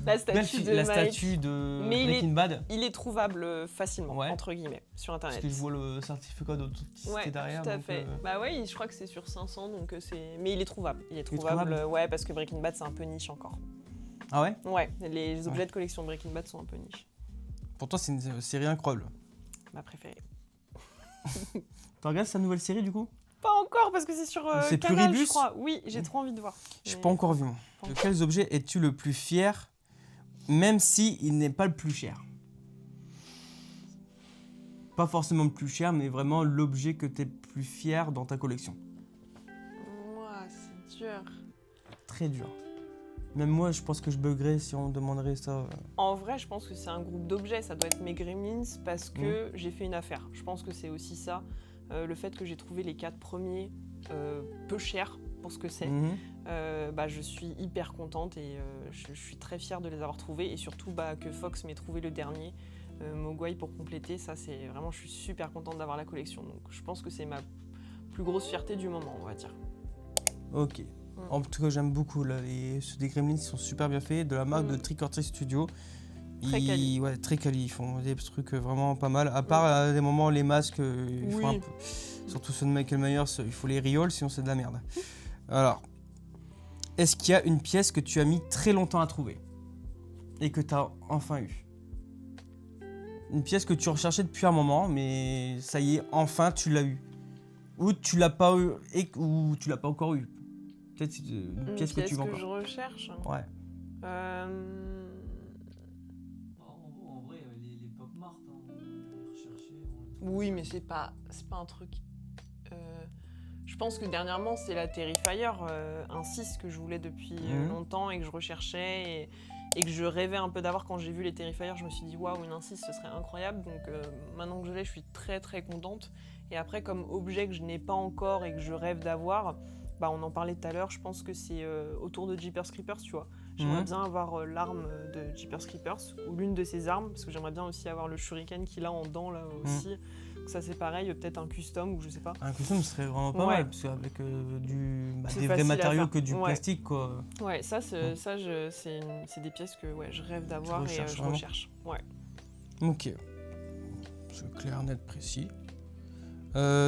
La statue de la Mike. statue de Mais Breaking Bad. Il est trouvable facilement, Ouais. entre guillemets, sur internet. Parce que je vois le certificat d'authenticité Ouais, derrière. tout à donc, fait. Bah ouais, je crois que c'est sur 500, donc c'est. Mais il est trouvable. Il est trouvable trouvable, ouais, parce que Breaking Bad c'est un peu niche encore. Ah ouais? Ouais, les objets de collection de Breaking Bad sont un peu niche. Pour toi, c'est une série incroyable. Ma préférée. Tu regardes sa nouvelle série du coup? Pas encore parce que c'est sur C'est Canal, Pluribus je crois. Oui, j'ai trop envie de voir. Je n'ai Mais- pas encore vu moi. Pas De encore. quels objets es-tu le plus fier, même si il n'est pas le plus cher? Pas forcément le plus cher, mais vraiment l'objet que tu es plus fier dans ta collection. Moi, c'est dur. Très dur. Même moi, je pense que je buggerais si on me demanderait ça. En vrai, je pense que c'est un groupe d'objets. Ça doit être mes Gremlins parce que j'ai fait une affaire. Je pense que c'est aussi ça. Le fait que j'ai trouvé les 4 premiers peu chers pour ce que c'est. Bah, je suis hyper contente et je suis très fière de les avoir trouvés. Et surtout bah, que Fox m'ait trouvé le dernier, Mogwai, pour compléter. Ça, c'est vraiment, je suis super contente d'avoir la collection. Donc je pense que c'est ma plus grosse fierté du moment, on va dire. Ok. En tout cas, j'aime beaucoup. Là, ceux des Gremlins, ils sont super bien faits. De la marque de Trick or Treat Studio. Très quali. Ouais, très quali. Ils font des trucs vraiment pas mal. À part à des moments, les masques, il faut Oui. un peu. Surtout ceux de Michael Myers, il faut les reroll, sinon c'est de la merde. Alors, est-ce qu'il y a une pièce que tu as mis très longtemps à trouver et que tu as enfin eu? Une pièce que tu recherchais depuis un moment, mais ça y est, enfin tu l'as eu. Ou tu l'as pas eu, ou tu l'as pas encore eu. Peut-être c'est une pièce que tu veux que encore. je recherche. Ouais. En vrai, les pop mart, on les recherchait. Oui, mais c'est pas un truc. Je pense que dernièrement, c'est la Terrifier, un 6 que je voulais depuis longtemps et que je recherchais et que je rêvais un peu d'avoir. Quand j'ai vu les Terrifier, je me suis dit waouh, une 1.6 ce serait incroyable. Donc maintenant que je l'ai, je suis très très contente. Et après, comme objet que je n'ai pas encore et que je rêve d'avoir, bah on en parlait tout à l'heure, je pense que c'est autour de Jeepers Creepers, tu vois. J'aimerais bien avoir l'arme de Jeepers Creepers ou l'une de ses armes, parce que j'aimerais bien aussi avoir le shuriken qu'il a en dents là aussi. Donc ça c'est pareil, peut-être un custom ou je sais pas. Un custom serait vraiment pas mal, parce qu'avec C'est des vrais facile à matériaux faire. que du Ouais. plastique, quoi. Ouais, c'est des pièces que je rêve d'avoir et recherches je vraiment. recherche. Ouais. Ok. C'est clair, net, précis.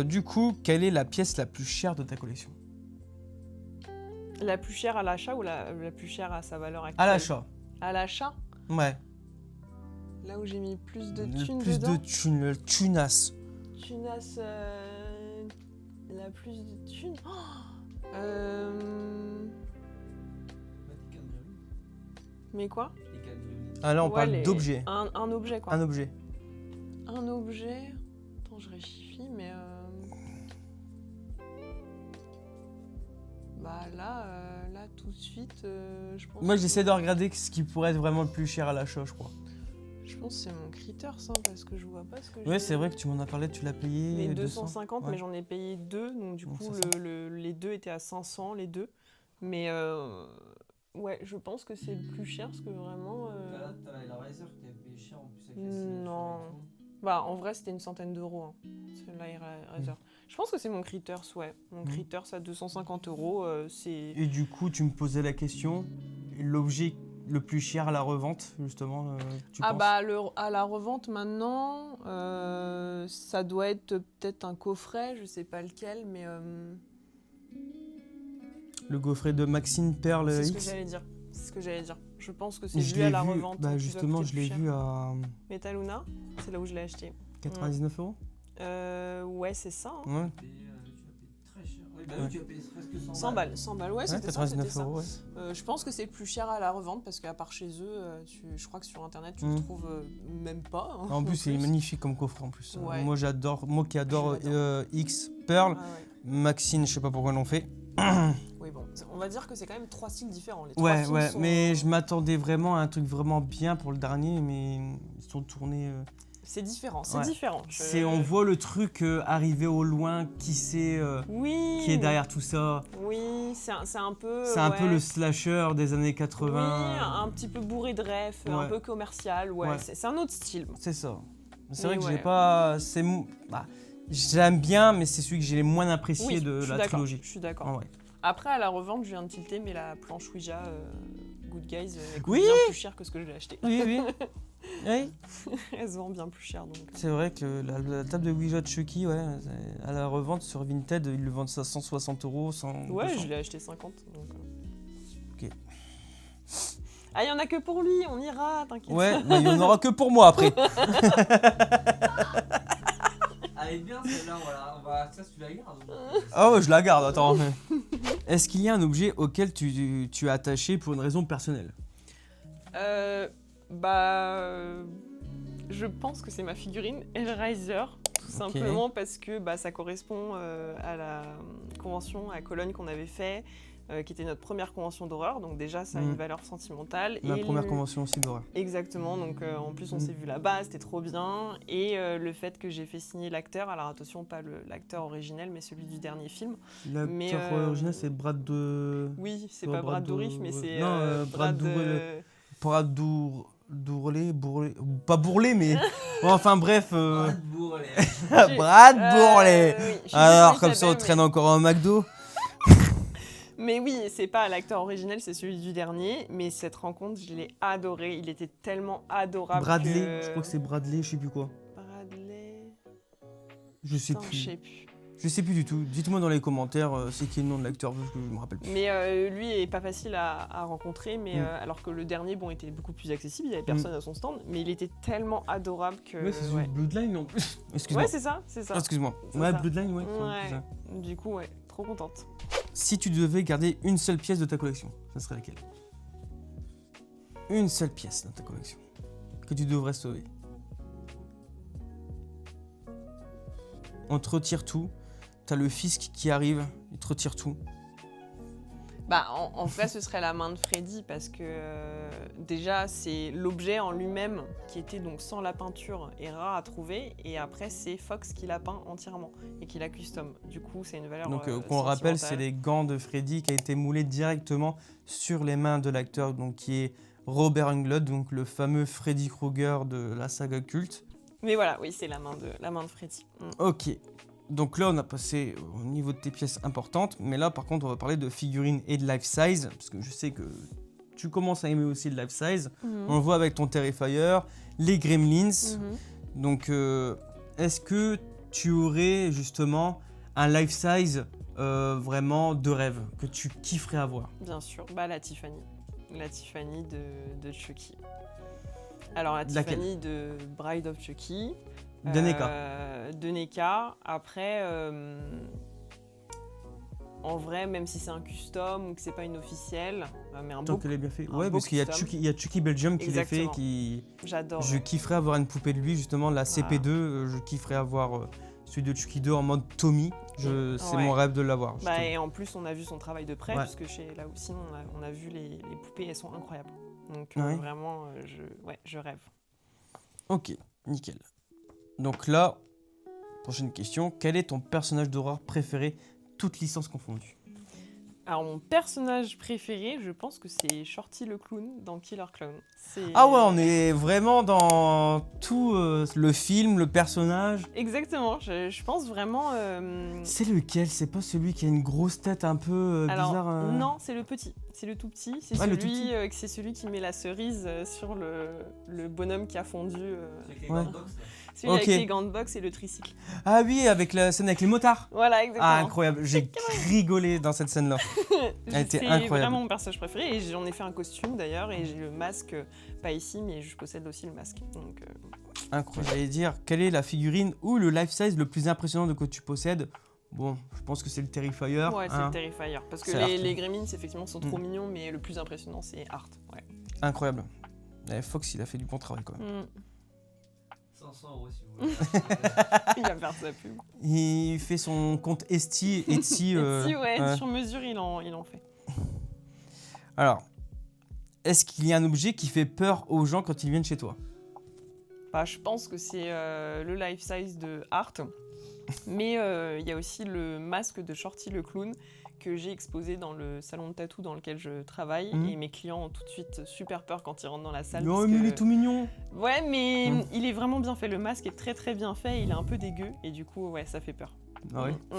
Du coup, quelle est la pièce la plus chère de ta collection? La plus chère à l'achat ou la plus chère à sa valeur actuelle? À l'achat. À l'achat? Ouais. Là où j'ai mis plus de Le thunes plus dedans? de thunes, le tunas. Tunas, la plus de thunes. Mais quoi? Ah là, on Ouais, parle d'objet. Un objet quoi. Un objet. Un objet. Attends, je réfléchis, mais. Bah là tout de suite, je pense. Moi, j'essaie de regarder ce qui pourrait être vraiment le plus cher à l'achat, je crois. Je pense que c'est mon Critters, hein, parce que je vois pas ce que Ouais, c'est vrai que tu m'en as parlé, tu l'as payé. Mais 200. 250, Ouais. mais j'en ai payé 2, donc du Donc, coup c'est ça. les deux étaient à 500, les deux. Mais ouais, je pense que c'est le plus cher, parce que vraiment. T'avais la Razer qui t'avait payé cher en plus avec la signature Non. et tout. Bah, en vrai, c'était une centaine d'euros. Hein. C'est l'Air Razer. Je pense que c'est mon Critters, ouais. Mon Critters à 250 euros, c'est. Et du coup, tu me posais la question, l'objet le plus cher à la revente, justement, tu penses? Bah, à la revente maintenant, ça doit être peut-être un coffret, je sais pas lequel, mais. Le gaufret de Maxine Perle C'est ce que X. j'allais dire. C'est ce que j'allais dire. Je pense que c'est Je vu à l'ai la vu, revente. bah qui doit justement, coûter je plus l'ai cher. vu à Metaluna, c'est là où je l'ai acheté. 99 euros. Ouais, c'est ça. Hein. Ouais. Tu l'as payé très cher. Oui, bah oui, tu as payé presque 100 100 balles, 100 balles, ouais, Ouais, c'était ça. 99 C'était ça. euros, ouais. Je pense que c'est plus cher à la revente parce qu'à part chez eux, je crois que sur internet tu le trouves même pas. Hein, En plus, il est magnifique comme coffret en plus. Ouais. Moi, moi qui adore Je l'adore. X Pearl, Ah ouais. Maxine, je sais pas pourquoi ils l'ont fait. Oui, bon, on va dire que c'est quand même 3 styles différents. Les Ouais, 3 films ouais, sont- mais je m'attendais vraiment à un truc vraiment bien pour le dernier, mais ils sont tournés. C'est différent, c'est Ouais. différent. On voit le truc arriver au loin, qui c'est, Oui. qui est derrière tout ça. Oui, c'est un peu. C'est un ouais. peu le slasher des années Oui, 80. un petit peu bourré de refs, un Ouais. peu commercial, ouais. Ouais. C'est un autre style. C'est ça. C'est Mais vrai que ouais. j'ai pas. J'aime bien, mais c'est celui que j'ai le moins apprécié Oui, de je suis la d'accord, trilogie. Je suis d'accord. En vrai. Après, à la revente, je viens de tilter, mais la planche Ouija Good Guys, elle coûte Oui. bien plus cher que ce que je l'ai acheté. Oui, oui. Oui. Elle se vend bien plus cher, donc. C'est vrai que la table de Ouija de Chucky, ouais, à la revente sur Vinted, ils le vendent ça 160 euros, 100. Ouais, 200. je l'ai acheté 50. Donc, Ok. Ah, il y en a que pour lui, on ira, t'inquiète. Ouais, mais il y en aura que pour moi après. Elle est bien celle-là, voilà. Ça, tu la gardes. Ah ouais, je la garde, attends. Est-ce qu'il y a un objet auquel tu es attaché pour une raison personnelle? Je pense que c'est ma figurine Hellraiser, tout simplement parce que ça correspond à la convention à Cologne qu'on avait fait, qui était notre première convention d'horreur, donc déjà ça a une valeur sentimentale. Ma première convention aussi d'horreur. Exactement, donc en plus on s'est vu là-bas, c'était trop bien, et le fait que j'ai fait signer l'acteur, alors attention pas l'acteur originel mais celui du dernier film. L'acteur original c'est Brad de... Oui, c'est Ouais, pas Brad Brad Dourif, mais ouais. c'est Non, Brad Dourif. Brad Bourlet, pas Bourlet mais... Bon, enfin bref... Brad Bourlet. Brad Bourlet. Oui, je sais plus Alors comment comme il ça on s'appelle, traîne encore un McDo. Mais oui, c'est pas l'acteur originel, c'est celui du dernier. Mais cette rencontre, je l'ai adoré. Il était tellement adorable. Bradley, je crois que c'est Bradley, je sais plus quoi. Bradley. Je sais Putain, je plus. sais plus. Je sais plus du tout. Dites-moi dans les commentaires c'est qui le nom de l'acteur, parce que je me rappelle plus. Mais lui est pas facile à rencontrer, mais Mm. Alors que le dernier, bon, était beaucoup plus accessible, il y avait personne à son stand, mais il était tellement adorable que. Ouais, c'est sur Bloodline en plus. Excuse-moi. Ouais, c'est ça, c'est ça. Ah, excuse-moi. C'est Ouais, ça. Bloodline, ouais. c'est Ouais. ça. Du coup, ouais, trop contente. Si tu devais garder une seule pièce de ta collection, ça serait laquelle? Une seule pièce dans ta collection que tu devrais sauver. On te retire tout. T'as le fisc qui arrive, il te retire tout. Bah, en vrai, ce serait la main de Freddy parce que déjà, c'est l'objet en lui-même qui était donc sans la peinture et rare à trouver. Et après, c'est Fox qui l'a peint entièrement et qui l'a custom. Du coup, c'est une valeur. Donc, qu'on rappelle, c'est sentimentale. les gants de Freddy qui a été moulé directement sur les mains de l'acteur, donc qui est Robert Englund, donc le fameux Freddy Krueger de la saga culte. Mais voilà, oui, c'est la main de Freddy. Ok. Donc là, on a passé au niveau de tes pièces importantes, mais là, par contre, on va parler de figurines et de life size, parce que je sais que tu commences à aimer aussi le life size. On le voit avec ton Terrifier, les Gremlins. Donc, est-ce que tu aurais justement un life size vraiment de rêve que tu kifferais avoir? Bien sûr, bah la Tiffany. La Tiffany de Chucky. Alors la Laquelle? Tiffany de Bride of Chucky. De NECA. De NECA. Après, en vrai, même si c'est un custom ou que c'est pas une officielle, mais un Tant beau, qu'elle est bien fait. un Ouais, beau parce qu'il y a custom. Chucky, il y a Chucky Belgium qui l'a fait, Exactement. qui... J'adore. Je kifferais avoir une poupée de lui, justement, la CP2. Je kifferais avoir celui de Chucky 2 en mode Tommy. C'est Ouais. mon rêve de l'avoir. Bah, justement. et en plus, on a vu son travail de près, Ouais. puisque chez là aussi, on a vu les poupées, elles sont incroyables. Donc Ouais. vraiment, je rêve. Ok, nickel. Donc là, prochaine question. Quel est ton personnage d'horreur préféré, toutes licences confondues? Alors mon personnage préféré, je pense que c'est Shorty le clown dans Killer Clown. Ah ouais, on est vraiment dans tout le film, le personnage. Exactement, je pense vraiment... C'est lequel? C'est pas celui qui a une grosse tête un peu Alors, bizarre non, c'est le petit, c'est le tout petit. C'est Ouais, le celui, tout petit. c'est celui qui met la cerise sur le bonhomme qui a fondu. C'est avec les Ouais. gants de boxe, là. Celui avec Ok. les gants de boxe et le tricycle. Ah oui, avec la scène avec les motards. Voilà, exactement. Ah, incroyable. J'ai rigolé dans cette scène-là. Elle était C'est incroyable. vraiment mon personnage préféré et j'en ai fait un costume d'ailleurs et j'ai le masque, pas ici mais je possède aussi le masque. Donc, Incroyable. J'allais dire, quelle est la figurine ou le life size le plus impressionnant que tu possèdes? Bon, je pense que c'est le Terrifier. ouais, c'est hein. le Terrifier. Parce que C'est Art. les Gremlins effectivement sont trop mignons mais le plus impressionnant c'est Art. Ouais. Incroyable. Et Fox, il a fait du bon travail quand même. 500 € si vous voulez. Il va faire sa pub. Il fait son compte Etsy. Si ouais, sur mesure il en fait. Alors, est-ce qu'il y a un objet qui fait peur aux gens quand ils viennent chez toi? Bah, je pense que c'est le life size de Art. Mais il y a aussi le masque de Shorty le clown que j'ai exposé dans le salon de tatou dans lequel je travaille. Mhm. Et mes clients ont tout de suite super peur quand ils rentrent dans la salle. Non, parce mais que- il est tout mignon. Ouais, mais Mhm. il est vraiment bien fait. Le masque est très très bien fait. Il est un peu dégueu. Et du coup, ouais, ça fait peur. Ah ouais. Mhm.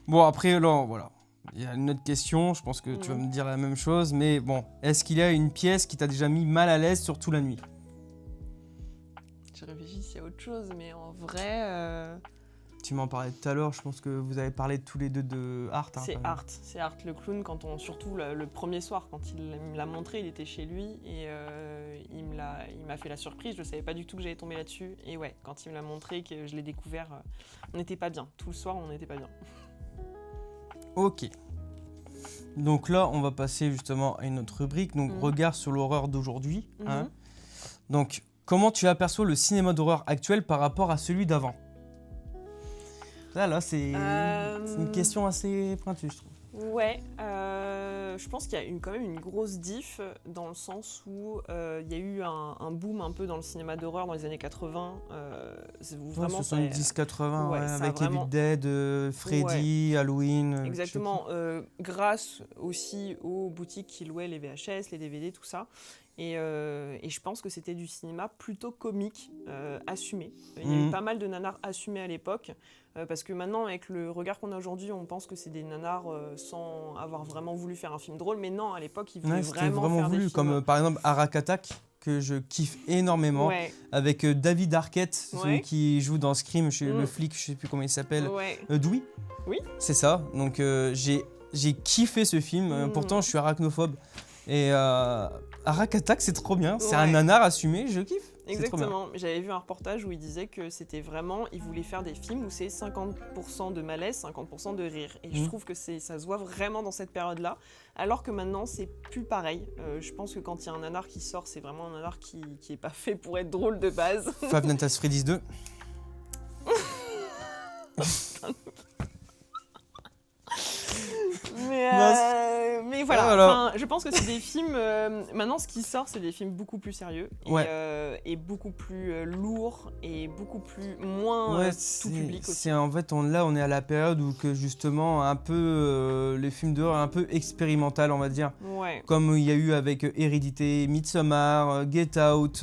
Bon, après, là, voilà. Il y a une autre question. Je pense que tu vas Mhm. me dire la même chose. Mais bon, est-ce qu'il y a une pièce qui t'a déjà mis mal à l'aise, surtout la nuit? Je réfléchis s'il y a autre chose, mais en vrai, Tu m'en parlais tout à l'heure. Je pense que vous avez parlé tous les deux de Art. hein, c'est quand même. Art. C'est Art le clown. Surtout le premier soir, quand il me l'a montré, il était chez lui et il m'a fait la surprise. Je savais pas du tout que j'allais tomber là-dessus. Et ouais, quand il me l'a montré, que je l'ai découvert, on n'était pas bien. Tout le soir, on n'était pas bien. Ok. Donc là, on va passer justement à une autre rubrique. Donc, Mhm. regard sur l'horreur d'aujourd'hui. hein. Mhm. Donc, comment tu aperçois le cinéma d'horreur actuel par rapport à celui d'avant? Là, c'est une question assez pointue, je trouve. Ouais, je pense qu'il y a quand même une grosse diff dans le sens où il y a eu un boom un peu dans le cinéma d'horreur dans les années 80. Vraiment, ça- 70-80, ouais, ouais, ça a avec vraiment- Evil Dead, Freddy, Halloween. Exactement, grâce aussi aux boutiques qui louaient les VHS, les DVD, tout ça. Et je pense que c'était du cinéma plutôt comique, assumé. Il y a eu pas mal de nanars assumés à l'époque, parce que maintenant, avec le regard qu'on a aujourd'hui, on pense que c'est des nanars sans avoir vraiment voulu faire un film drôle. Mais non, à l'époque, ils voulaient C'était vraiment faire voulu, des films. comme par exemple Arak Attack, que je kiffe énormément, Ouais, avec David Arquette, celui Ouais. qui joue dans Scream, le flic, je sais plus comment il s'appelle, ouais. Dewey. Oui. C'est ça, donc j'ai kiffé ce film, pourtant je suis arachnophobe. Et Arak Attack, c'est trop bien, c'est un Ouais. nanar assumé, je kiffe. C'est trop bien. Exactement. J'avais vu un reportage où il disait que c'était vraiment, il voulait faire des films où c'est 50% de malaise, 50% de rire. Et je trouve que ça se voit vraiment dans cette période-là. Alors que maintenant, c'est plus pareil. Je pense que quand il y a un nanar qui sort, c'est vraiment un nanar qui est pas fait pour être drôle de base. Five Nights at Freddy's 2. Mais voilà, Voilà. je pense que c'est des films. Maintenant, ce qui sort, c'est des films beaucoup plus sérieux et beaucoup plus lourds et beaucoup plus moins tout public aussi. En fait, là, on est à la période où que justement, un peu les films d'horreur un peu expérimental, on va dire. Ouais. Comme il y a eu avec Hérédité, Midsommar, Get Out,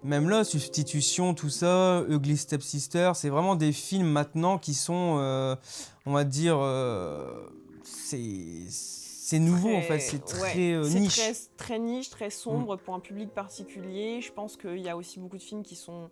même là, Substitution, tout ça, Ugly Stepsister, c'est vraiment des films maintenant qui sont, on va dire, c'est nouveau en fait, c'est très niche. C'est très niche, très sombre pour un public particulier. Je pense qu'il y a aussi beaucoup de films qui sont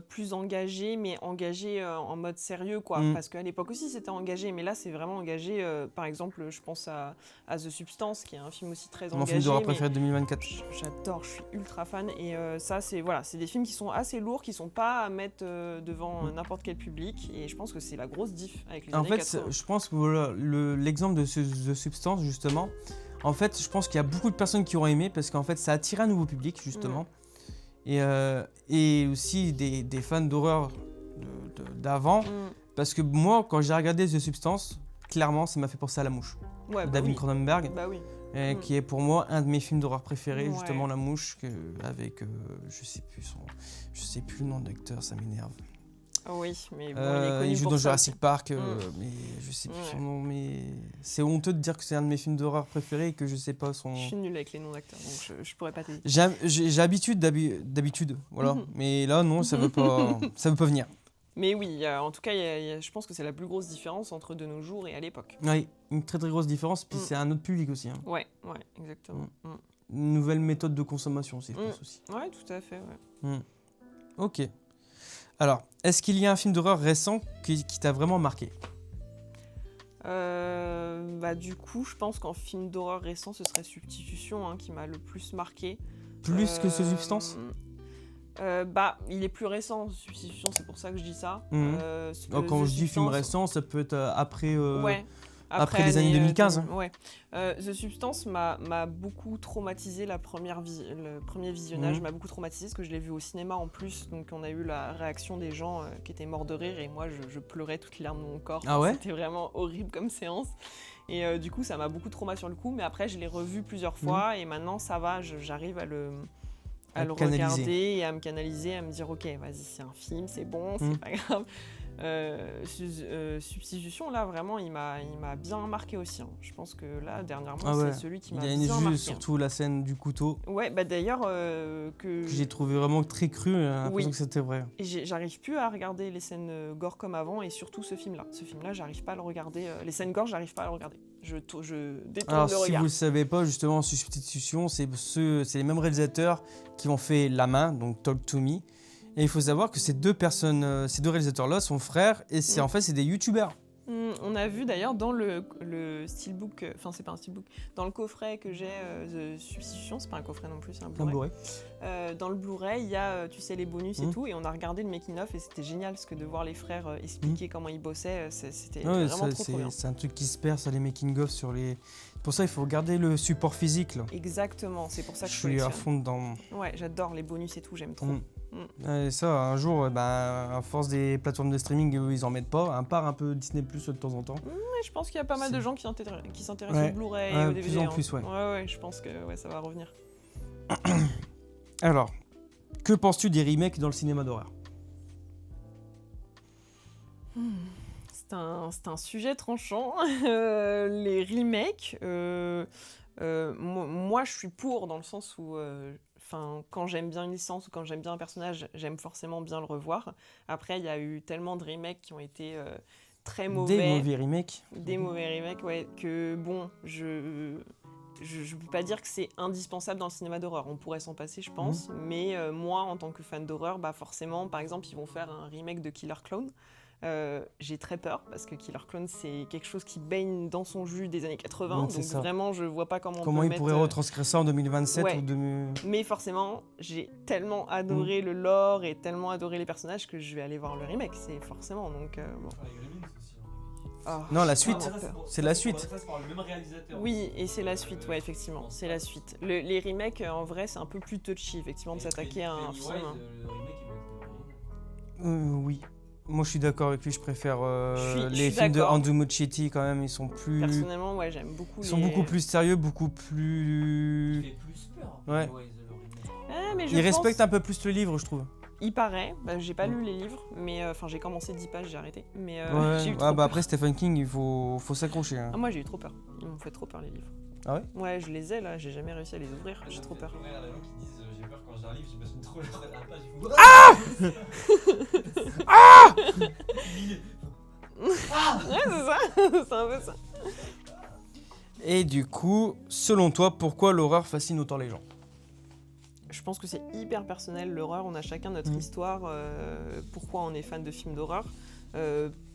plus engagés, mais engagés en mode sérieux, quoi. Parce qu'à l'époque aussi, c'était engagé, mais là, c'est vraiment engagé. Par exemple, je pense à The Substance, qui est un film aussi très engagé. Mon film d'horreur préféré de 2024. J'adore, je suis ultra fan. Et ça, c'est des films qui sont assez lourds, qui sont pas à mettre devant n'importe quel public. Et je pense que c'est la grosse diff avec les années 80. Je pense que voilà, l'exemple de The Substance, justement, en fait, je pense qu'il y a beaucoup de personnes qui auront aimé parce qu'en fait, ça attire un nouveau public, justement. Et aussi des fans d'horreur d'avant. Parce que moi, quand j'ai regardé The Substance, clairement, ça m'a fait penser à La Mouche. Ouais, bah David oui. Cronenberg. Bah oui. Qui est pour moi un de mes films d'horreur préférés, Ouais. justement La Mouche, avec, je sais plus le nom d'acteur, ça m'énerve. Oui, mais bon, il est connu il joue pour dans ça Jurassic aussi. Park, mais je sais plus son nom, mais c'est honteux de dire que c'est un de mes films d'horreur préférés et que je sais pas son... Je suis nulle avec les noms d'acteurs, donc je pourrais pas t'aider. J'ai d'habitude, voilà, mais là non, ça veut pas venir. Mais oui, en tout cas, je pense que c'est la plus grosse différence entre de nos jours et à l'époque. Oui, une très très grosse différence, puis c'est un autre public aussi. Hein. Ouais, exactement. Une nouvelle méthode de consommation aussi, je pense aussi. Ouais, tout à fait, ouais. Ok. Alors, est-ce qu'il y a un film d'horreur récent qui t'a vraiment marqué ? Du coup, je pense qu'en film d'horreur récent, ce serait Substitution qui m'a le plus marqué. Plus que ce Substance ? Il est plus récent, Substitution, c'est pour ça que je dis ça. Quand je dis film récent, ça peut être après... Ouais. Après les années 2015. Ouais. The Substance m'a beaucoup traumatisé le premier visionnage, m'a beaucoup traumatisé parce que je l'ai vu au cinéma en plus, donc on a eu la réaction des gens qui étaient morts de rire et moi je pleurais toutes les larmes de mon corps. Ah ouais ? C'était vraiment horrible comme séance. Et du coup ça m'a beaucoup traumatisé sur le coup, mais après je l'ai revu plusieurs fois et maintenant ça va, j'arrive à le regarder et à me canaliser, à me dire ok, vas-y, c'est un film, c'est bon, c'est pas grave. Substitution, là, vraiment, il m'a bien marqué aussi. Je pense que là, dernièrement, c'est celui qui m'a bien marqué. Surtout la scène du couteau. Ouais, d'ailleurs, que j'ai trouvé vraiment très cru, j'ai l'impression que c'était vrai. Et j'arrive plus à regarder les scènes gore comme avant, et surtout ce film-là. Ce film-là, j'arrive pas à le regarder. Les scènes gore, j'arrive pas à le regarder. Je détourne le regard. Si vous le savez pas, justement, Substitution, c'est les mêmes réalisateurs qui ont fait La Main, donc Talk to Me. Et il faut savoir que ces deux réalisateurs-là sont frères et en fait c'est des youtubeurs. On a vu d'ailleurs dans le steelbook, enfin c'est pas un steelbook, dans le coffret que j'ai de Substitution, c'est pas un coffret non plus, c'est un Blu-ray. Dans le Blu-ray, il y a les bonus et tout, et on a regardé le making-of et c'était génial parce que de voir les frères expliquer comment ils bossaient, c'était vraiment trop bien. C'est un truc qui se perd sur les making-of, pour ça il faut regarder le support physique là. Exactement, c'est pour ça que je suis à fond dedans. Ouais, j'adore les bonus et tout, j'aime trop. Et ça, un jour, à force des plateformes de streaming, ils en mettent pas, à part un peu Disney Plus de temps en temps. Je pense qu'il y a pas mal de gens qui s'intéressent au Blu-ray et au DVD. De plus en plus, ouais, je pense que ça va revenir. Alors, que penses-tu des remakes dans le cinéma d'horreur ? C'est un sujet tranchant. Les remakes, Moi, je suis pour dans le sens où, quand j'aime bien une licence ou quand j'aime bien un personnage, j'aime forcément bien le revoir. Après, il y a eu tellement de remakes qui ont été très mauvais. Des mauvais remakes. Des mauvais remakes, ouais, que bon, je peux pas dire que c'est indispensable dans le cinéma d'horreur. On pourrait s'en passer, je pense. Mais moi, en tant que fan d'horreur, bah forcément, par exemple, ils vont faire un remake de Killer Clown. J'ai très peur parce que Killer Clown, c'est quelque chose qui baigne dans son jus des années 80. Donc, Donc c'est ça. vraiment, je vois pas comment Comment on peut ils mettre, pourraient retranscrire ça en 2027 ouais. ou 2000... Mais forcément, j'ai tellement adoré le lore et tellement adoré les personnages que je vais aller voir le remake. C'est forcément, donc bon. Ah, Non, la j'ai suite. vraiment peur. C'est la suite. Ça, c'est par le même réalisateur. Oui, et c'est la suite, ouais, effectivement, c'est la suite. Les remakes, en vrai, c'est un peu plus touchy, effectivement, de s'attaquer à un film. Oui. Moi, je suis d'accord avec lui. Je préfère Je les suis films de d'accord. Andrew Muschietti quand même. Ils sont plus... Personnellement, ouais, j'aime beaucoup Ils sont beaucoup plus sérieux, beaucoup plus... Il fait plus peur. Ouais. Ah, mais je Ils pense- respectent un peu plus le livre, je trouve. Il paraît, j'ai pas lu les livres, mais j'ai commencé 10 pages, j'ai arrêté. Mais Ouais. j'ai eu trop Ah, bah peur. après Stephen King, il faut s'accrocher. Hein. Ah, moi, j'ai eu trop peur. Ils m'ont fait trop peur, les livres. Ah ouais? Ouais, je les ai là, j'ai jamais réussi à les ouvrir, j'ai trop peur. Il y a des gens qui disent j'ai peur quand j'ai un livre, j'imagine trop la page. Ouais, c'est ça, c'est un peu ça. Et du coup, selon toi, pourquoi l'horreur fascine autant les gens? Je pense que c'est hyper personnel, l'horreur. On a chacun notre histoire, pourquoi on est fan de films d'horreur.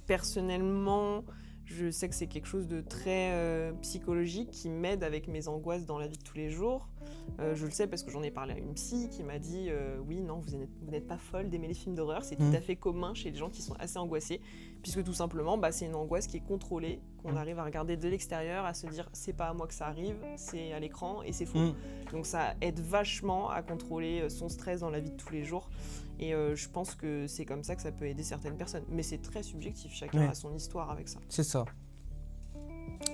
Personnellement, je sais que c'est quelque chose de très psychologique qui m'aide avec mes angoisses dans la vie de tous les jours. Je le sais parce que j'en ai parlé à une psy qui m'a dit oui, non, vous n'êtes pas folle d'aimer les films d'horreur, c'est tout à fait commun chez les gens qui sont assez angoissés, puisque tout simplement, c'est une angoisse qui est contrôlée, qu'on arrive à regarder de l'extérieur, à se dire c'est pas à moi que ça arrive, c'est à l'écran et c'est faux. Donc ça aide vachement à contrôler son stress dans la vie de tous les jours. Et je pense que c'est comme ça que ça peut aider certaines personnes. Mais c'est très subjectif, chacun a son histoire avec ça. C'est ça.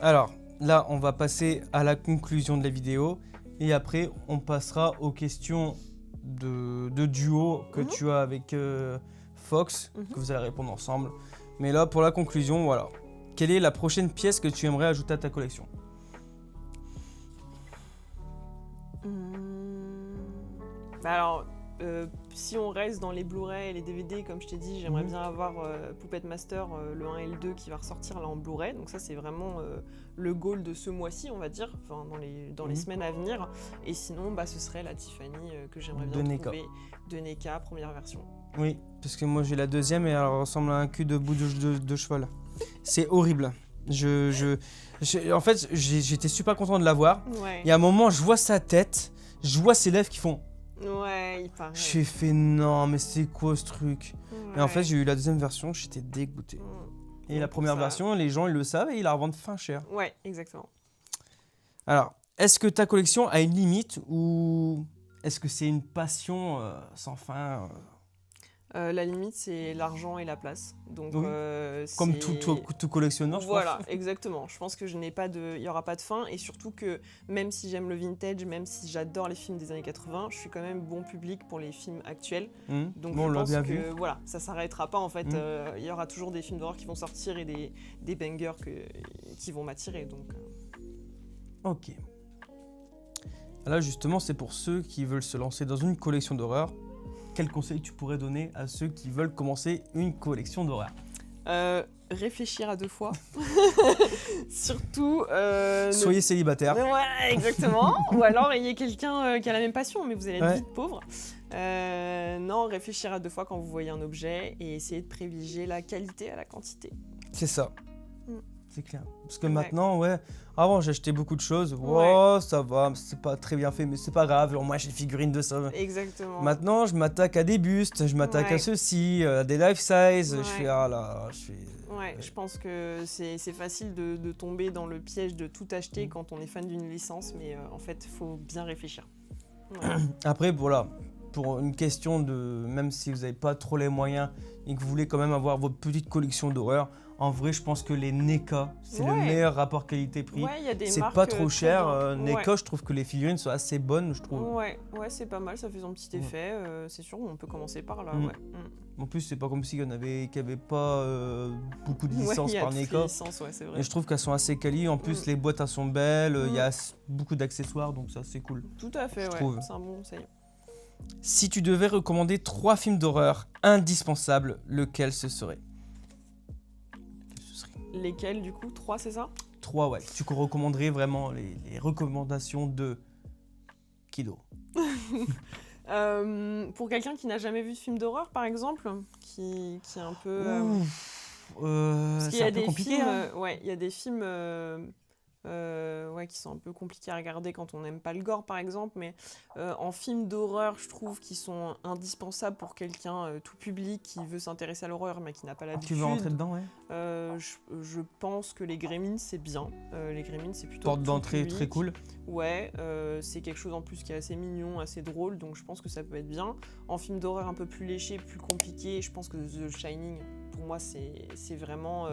Alors, là, on va passer à la conclusion de la vidéo. Et après, on passera aux questions de duo que tu as avec Fox, que vous allez répondre ensemble. Mais là, pour la conclusion, voilà. Quelle est la prochaine pièce que tu aimerais ajouter à ta collection? Alors, si on reste dans les Blu-ray et les DVD, comme je t'ai dit, j'aimerais bien avoir Puppet Master, le 1 et le 2 qui va ressortir là en Blu-ray. Donc ça, c'est vraiment le goal de ce mois-ci, on va dire, dans les semaines à venir. Et sinon, ce serait la Tiffany que j'aimerais bien trouver, de NECA, première version. Oui, parce que moi j'ai la deuxième et elle ressemble à un cul de bout de cheval. C'est horrible. En fait, j'étais super content de la voir. Ouais. Il y a un moment, je vois sa tête, je vois ses lèvres qui font... Ouais, il paraît. J'ai fait non, mais c'est quoi ce truc? Et en fait, j'ai eu la deuxième version, j'étais dégoûté. Et la première version, les gens ils le savent et ils la revendent fin cher. Ouais, exactement. Alors, est-ce que ta collection a une limite ou est-ce que c'est une passion sans fin La limite, c'est l'argent et la place. Donc, Oui. Comme c'est- tout collectionneur, je Voilà, pense. exactement. Je pense que il y aura pas de fin, et surtout que même si j'aime le vintage, même si j'adore les films des années 80, je suis quand même bon public pour les films actuels. Donc Bon, on je l'a pense bien que vu. voilà, ça s'arrêtera pas en fait. Il y aura toujours des films d'horreur qui vont sortir et des bangers qui vont m'attirer. Donc Ok. Là, justement, c'est pour ceux qui veulent se lancer dans une collection d'horreur. Quel conseil tu pourrais donner à ceux qui veulent commencer une collection d'horreur? réfléchir à 2 fois. Surtout. Soyez célibataire. Ouais, exactement. Ou alors ayez quelqu'un qui a la même passion, mais vous allez être Ouais. vite pauvre. Non, réfléchir à 2 fois quand vous voyez un objet et essayer de privilégier la qualité à la quantité. C'est ça. Mm. C'est clair. Parce que Ouais. maintenant, avant j'achetais beaucoup de choses. Oh, ça va, c'est pas très bien fait, mais c'est pas grave. Moi j'ai des figurines de ça. Exactement. Maintenant, je m'attaque à des bustes, je m'attaque à Ouais. ceci, à des life size. Ouais. Je fais, ah là, je fais. Ouais, je pense que c'est facile de tomber dans le piège de tout acheter quand on est fan d'une licence, mais en fait, il faut bien réfléchir. Ouais. Après, voilà, pour une question de. Même si vous n'avez pas trop les moyens et que vous voulez quand même avoir votre petite collection d'horreur, En vrai, je pense que les NECA, c'est le Ouais. meilleur rapport qualité-prix. Ouais, il y a des C'est marques pas trop très cher. bien. NECA, je trouve que les figurines sont assez bonnes, je trouve. Ouais, c'est pas mal, ça fait son petit Ouais. effet. C'est sûr, on peut commencer par là. Mm. Ouais. En plus, c'est pas comme s'il y avait pas beaucoup de licences il y a par toutes les NECA. licences, ouais, c'est vrai. Et je trouve qu'elles sont assez qualies. En plus, les boîtes, elles sont belles. Il y a Mm. beaucoup d'accessoires, donc ça, c'est cool. Tout à fait, je ouais. trouve. C'est un bon conseil. Si tu devais recommander 3 films d'horreur indispensables, lequel ce serait? Ce serait Lesquels, du coup? 3, c'est ça? 3, ouais. Tu recommanderais vraiment les recommandations de Kido. Pour quelqu'un qui n'a jamais vu de film d'horreur, par exemple, qui est un peu... parce qu'il y C'est a un peu des compliqué. films, Hein. ouais, il y a des films qui sont un peu compliqués à regarder quand on n'aime pas le gore, par exemple, mais en film d'horreur, je trouve qu'ils sont indispensables pour quelqu'un tout public qui veut s'intéresser à l'horreur, mais qui n'a pas l'habitude. Tu veux rentrer dedans, ouais. Je pense que les Gremlins, c'est bien. Les Gremlins, c'est plutôt Porte tout d'entrée public. très cool. Ouais, c'est quelque chose en plus qui est assez mignon, assez drôle, donc je pense que ça peut être bien. En film d'horreur un peu plus léché, plus compliqué, je pense que The Shining, pour moi, c'est vraiment...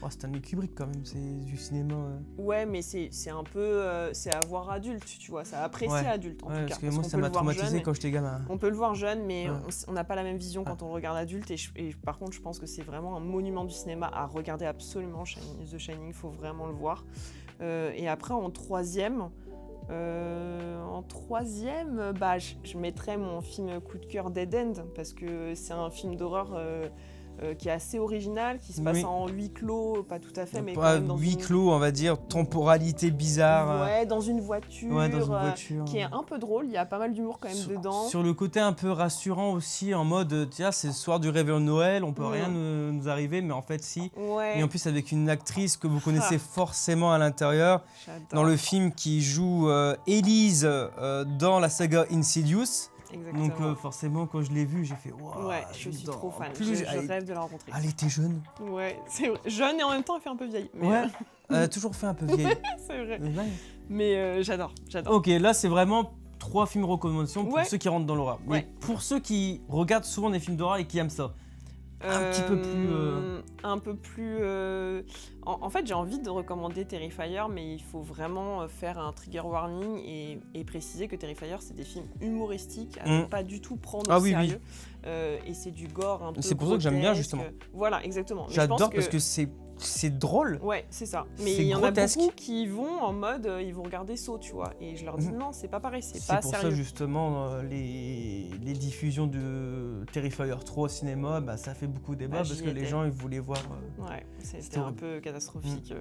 Oh, c'est Stanley Kubrick quand même, c'est du cinéma. Ouais, mais c'est un peu... c'est à voir adulte, tu vois, c'est à apprécier Ouais. adulte, en Ouais, tout cas. parce que moi, qu'on ça peut m'a le voir traumatisé jeune, quand j'étais gamin. on peut le voir jeune, mais Ouais. on n'a pas la même vision quand on le regarde adulte. Et par contre, je pense que c'est vraiment un monument du cinéma à regarder absolument. The Shining, il faut vraiment le voir. Et après, en troisième, bah, je mettrais mon film coup de cœur Dead End, parce que c'est un film d'horreur qui est assez original, qui se passe Oui. en huis clos, pas tout à fait, mais quand Pas même dans huis une... clos, on va dire, temporalité bizarre. Ouais, dans une voiture, Ouais, dans une voiture. qui est un peu drôle. Il y a pas mal d'humour quand même dedans. Sur le côté un peu rassurant aussi, en mode, tiens, c'est le soir du réveillon de Noël, on peut Mm. rien nous arriver, mais en fait, si. Ouais, Et en plus, avec une actrice que vous connaissez forcément à l'intérieur, j'adore. dans le film qui joue Elise dans la saga Insidious. Exactement. Donc, forcément, quand je l'ai vue, j'ai fait waouh. Ouais, je suis j'adore. trop fan. En plus, je rêve de la rencontrer. elle était jeune. Ouais, c'est vrai. Jeune et en même temps, elle fait un peu vieille. Mais, Ouais. Elle a toujours fait un peu vieille. c'est vrai. Ouais. Mais j'adore. Ok, là, c'est vraiment 3 films recommandations pour Ouais. ceux qui rentrent dans l'horreur. Mais Ouais. pour ceux qui regardent souvent des films d'horreur et qui aiment ça, un petit peu plus, Un peu plus. En fait, j'ai envie de recommander Terrifier, mais il faut vraiment faire un trigger warning et préciser que Terrifier, c'est des films humoristiques à ne pas du tout prendre Ah au oui, oui. sérieux. Et c'est du gore un peu. C'est pour ça que j'aime bien, grotesque. justement. Voilà, exactement. Mais je j'adore pense parce que c'est drôle. Ouais, c'est ça. Mais C'est il y en grotesque. a beaucoup qui vont en mode, ils vont regarder Saw, tu vois. Et je leur dis non, c'est pas pareil, c'est C'est pas pour sérieux. ça justement les diffusions de Terrifier 3 au cinéma, bah, ça fait beaucoup débat Bah, parce j'y que les étais. gens ils voulaient voir. Ouais, C'était c'était un horrible. peu catastrophique.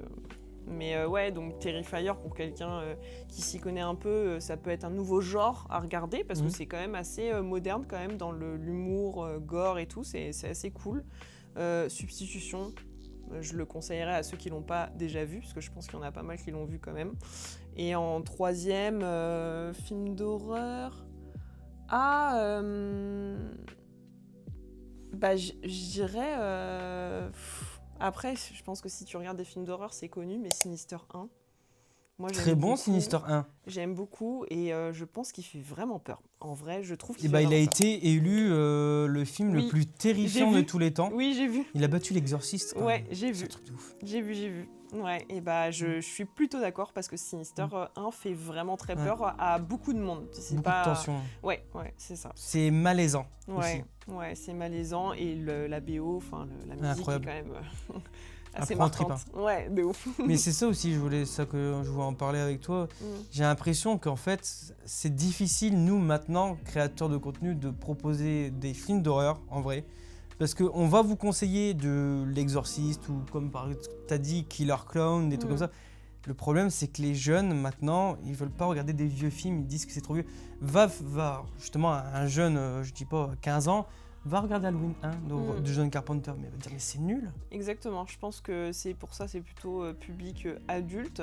Mais ouais, donc Terrifier, pour quelqu'un qui s'y connaît un peu, ça peut être un nouveau genre à regarder parce que c'est quand même assez moderne quand même dans l'humour, gore et tout, c'est assez cool. Substitution, je le conseillerais à ceux qui l'ont pas déjà vu, parce que je pense qu'il y en a pas mal qui l'ont vu quand même. Et en troisième, film d'horreur... bah, je dirais... Après, je pense que si tu regardes des films d'horreur, c'est connu, mais Sinister 1. Moi, j'aime Très bon beaucoup. Sinister 1. J'aime beaucoup et je pense qu'il fait vraiment peur. En vrai, je trouve qu'il Et fait bah, il a vraiment peur. été élu le film le Oui, plus terrifiant j'ai de vu. tous les temps. Oui, j'ai vu. Il a battu l'Exorciste. quand Ouais, même. j'ai C'est vu. un truc de ouf. J'ai vu. Ouais, et bah je suis plutôt d'accord parce que Sinister 1 fait vraiment très peur à beaucoup de monde. C'est Beaucoup pas... de tension. Ouais, c'est ça. C'est malaisant aussi. Ouais, c'est malaisant et la BO, enfin la musique Incroyable. est quand même assez Après, on tripe, marquante. Ouais, de ouf. Mais c'est ça aussi, je voulais en parler avec toi. J'ai l'impression qu'en fait, c'est difficile, nous, maintenant, créateurs de contenu, de proposer des films d'horreur, en vrai. Parce qu'on va vous conseiller de L'Exorciste ou, comme tu as dit, Killer Clown, des trucs comme ça. Le problème, c'est que les jeunes, maintenant, ils veulent pas regarder des vieux films, ils disent que c'est trop vieux. Va justement, un jeune, je dis pas 15 ans, va regarder Halloween 1 de John Carpenter, mais il va dire, mais c'est nul. Exactement, je pense que c'est pour ça, c'est plutôt public adulte.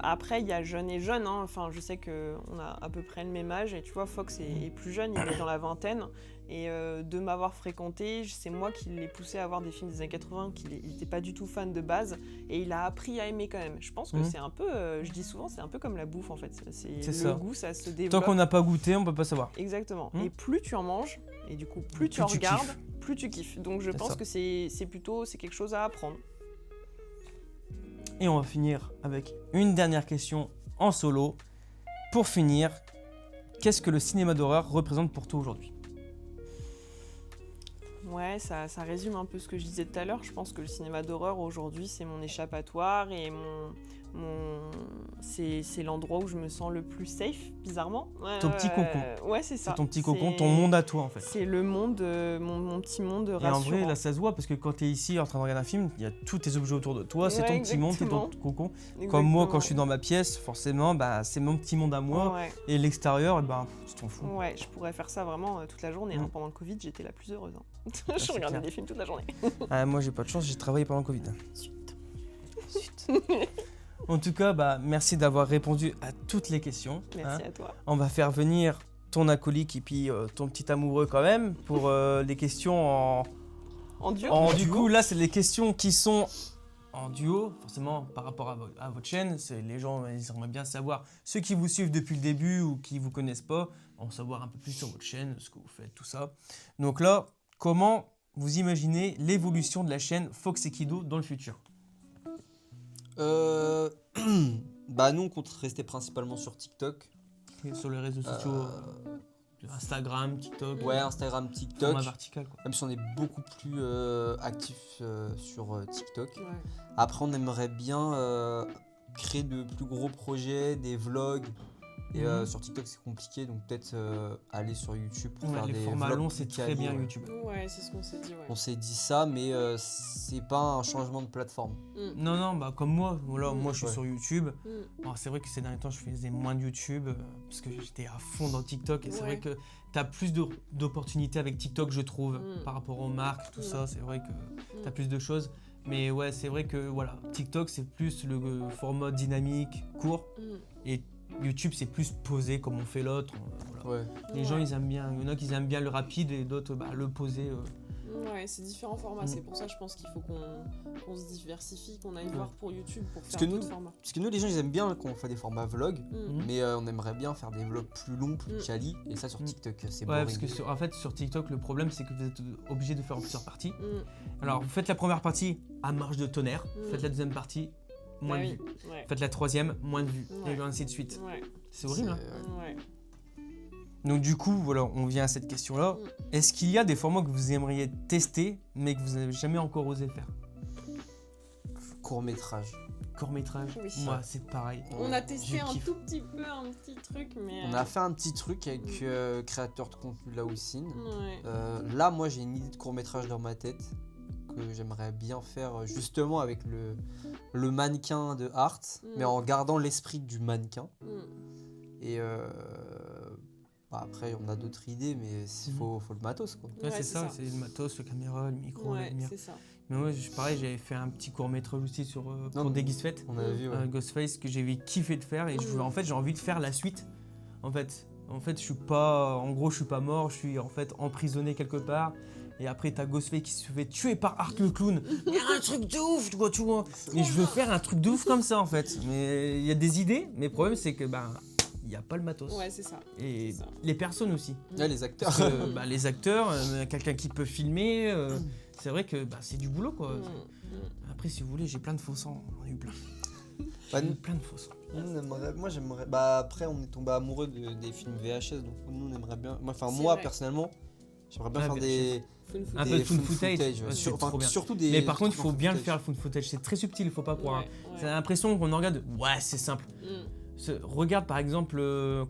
Après, il y a jeune et jeune, hein. Enfin, je sais qu'on a à peu près le même âge, et tu vois, Fox est plus jeune, il est dans la vingtaine, et de m'avoir fréquenté, c'est moi qui l'ai poussé à voir des films des années 80, qu'il n'était pas du tout fan de base, et il a appris à aimer quand même. Je pense que c'est un peu, je dis souvent, c'est un peu comme la bouffe en fait, c'est le ça. goût, ça se développe. Tant qu'on n'a pas goûté, on peut pas savoir. Exactement, et plus tu en manges, et du coup, plus tu en tu regardes, kiffes. plus tu kiffes. Donc je pense que c'est quelque chose à apprendre. Et on va finir avec une dernière question en solo. Pour finir, qu'est-ce que le cinéma d'horreur représente pour toi aujourd'hui? Ouais, ça résume un peu ce que je disais tout à l'heure. Je pense que le cinéma d'horreur aujourd'hui, c'est mon échappatoire et c'est l'endroit où je me sens le plus safe, bizarrement. Ton petit cocon. Ouais, c'est ça. C'est ton petit cocon, ton monde à toi en fait. C'est le monde, mon petit monde Et rassurant. en vrai, là, ça se voit parce que quand tu es ici en train de regarder un film, il y a tous tes objets autour de toi, c'est ton Ouais, petit monde, c'est ton exactement. cocon. Comme moi, quand je suis Exactement. dans ma pièce, forcément, bah, c'est mon petit monde à moi. Ouais. Et l'extérieur, bah, tu t'en fous. Ouais, je pourrais faire ça vraiment toute la journée. Mm. Hein. Pendant le Covid, j'étais la plus heureuse. Hein. c'est je regardais clair. des films toute la journée. Ah, moi, j'ai pas de chance, j'ai travaillé pendant le Covid. Zut. En tout cas, bah, merci d'avoir répondu à toutes les questions. Merci hein. à toi. On va faire venir ton acolyte et puis ton petit amoureux quand même pour les questions En duo. Du coup, là, c'est les questions qui sont en duo, forcément, par rapport à votre chaîne. Les gens, ils aimeraient bien savoir, ceux qui vous suivent depuis le début ou qui vous connaissent pas, en savoir un peu plus sur votre chaîne, ce que vous faites, tout ça. Donc là, comment vous imaginez l'évolution de la chaîne Fox et Kido dans le futur? Bah nous on compte rester principalement sur TikTok. Sur les réseaux sociaux, Instagram, TikTok, Ouais, Instagram, TikTok. format vertical, quoi. Même si on est beaucoup plus actif sur TikTok. Ouais. Après on aimerait bien créer de plus gros projets, des vlogs. Et Mhm. sur TikTok c'est compliqué, donc peut-être aller sur YouTube pour Ouais, faire les des formats vlogs longs, plus c'est très quali, bien ouais. YouTube. Ouais, c'est ce qu'on s'est dit. Ouais. On s'est dit ça, mais c'est pas un changement de plateforme. Non, non, bah comme moi, voilà, moi je suis Ouais. sur YouTube. Mm. Alors, c'est vrai que ces derniers temps, je faisais moins de YouTube parce que j'étais à fond dans TikTok et c'est Ouais. vrai que tu as plus d'opportunités avec TikTok, je trouve, Mm. par rapport aux marques, tout Mm. ça. C'est vrai que tu as plus de choses. Mais ouais, c'est vrai que voilà, TikTok, c'est plus le format dynamique, court. Mm. Et YouTube, c'est plus posé comme on fait l'autre. Voilà. Ouais. Les gens, ils aiment bien. Il y en a qui aiment bien le rapide et d'autres, bah, le posé. Ouais, c'est différents formats. Mm. C'est pour ça, je pense qu'il faut qu'on se diversifie, qu'on aille Ouais. voir pour YouTube pour Parce faire que d'autres nous- formats. Parce que nous les gens ils aiment bien quand on fait des formats vlogs. Mm. Mhm. Mais on aimerait bien faire des vlogs plus longs, plus Mm. quali. Et ça sur Mm. TikTok, c'est Ouais, boring. parce que en fait, sur TikTok, le problème, c'est que vous êtes obligé de faire en plusieurs parties. Mm. Alors, vous faites la première partie à marge de tonnerre, Mm. faites la deuxième partie, moins Ah de oui. vues. Ouais. Faites la troisième, moins de vues. Ouais. Et ainsi de suite. Ouais. C'est horrible. Hein. Ouais. Donc du coup, voilà, on vient à cette question-là. Mm. Est-ce qu'il y a des formats que vous aimeriez tester, mais que vous n'avez jamais encore osé faire? Court métrage. Court-métrage, Oui. moi, c'est pareil. On a testé Je un kiffe. tout petit peu, un petit truc, mais. On a fait un petit truc avec créateur de contenu Laoussine. Ouais. Là, moi, j'ai une idée de court métrage dans ma tête que j'aimerais bien faire justement avec le mannequin de Art, mais en gardant l'esprit du mannequin. Mm. Et après, on a d'autres idées, mais il faut le matos, quoi. Ouais, Ouais, c'est c'est ça, ça. c'est le matos, le caméra, le micro, la Ouais, lumière. c'est ça. Mais ouais, pareil, j'avais fait un petit court-métrage aussi sur, pour Non, des Guise Fêtes. On a vu, ouais. Ghostface que j'ai kiffé de faire et Mm. en fait j'ai envie de faire la suite. En fait, je suis pas, en gros je suis pas mort, je suis en fait emprisonné quelque part. Et après t'as Ghostface qui se fait tuer par Art le clown. Il y a un truc de ouf, tu vois. Mais je veux faire un truc de ouf comme ça en fait. Mais il y a des idées, mais le problème c'est que il y a pas le matos. Ouais, c'est ça. Et c'est ça. les personnes aussi. Là, les acteurs. Parce que, les acteurs, quelqu'un qui peut filmer, c'est vrai que c'est du boulot quoi. Mm. Après si vous voulez, j'ai plein de faux sang, on a eu plein. Bah, J'ai eu plein de faux sang. moi, j'aimerais. Bah, après, on est tombé amoureux des films VHS, donc nous, on aimerait bien. C'est Moi, vrai. personnellement, j'aimerais bien Ouais, faire VHS. des. Un Fun peu de fun fun footage, ouais. ouais, c'est Enfin, trop bien. surtout des. Mais par contre, il trucs en faut bien le footage. faire le fun footage. C'est très subtil, il faut pas croire. Ouais, C'est ouais. l'impression qu'on en regarde. Ouais, c'est simple. Mm. Regarde par exemple,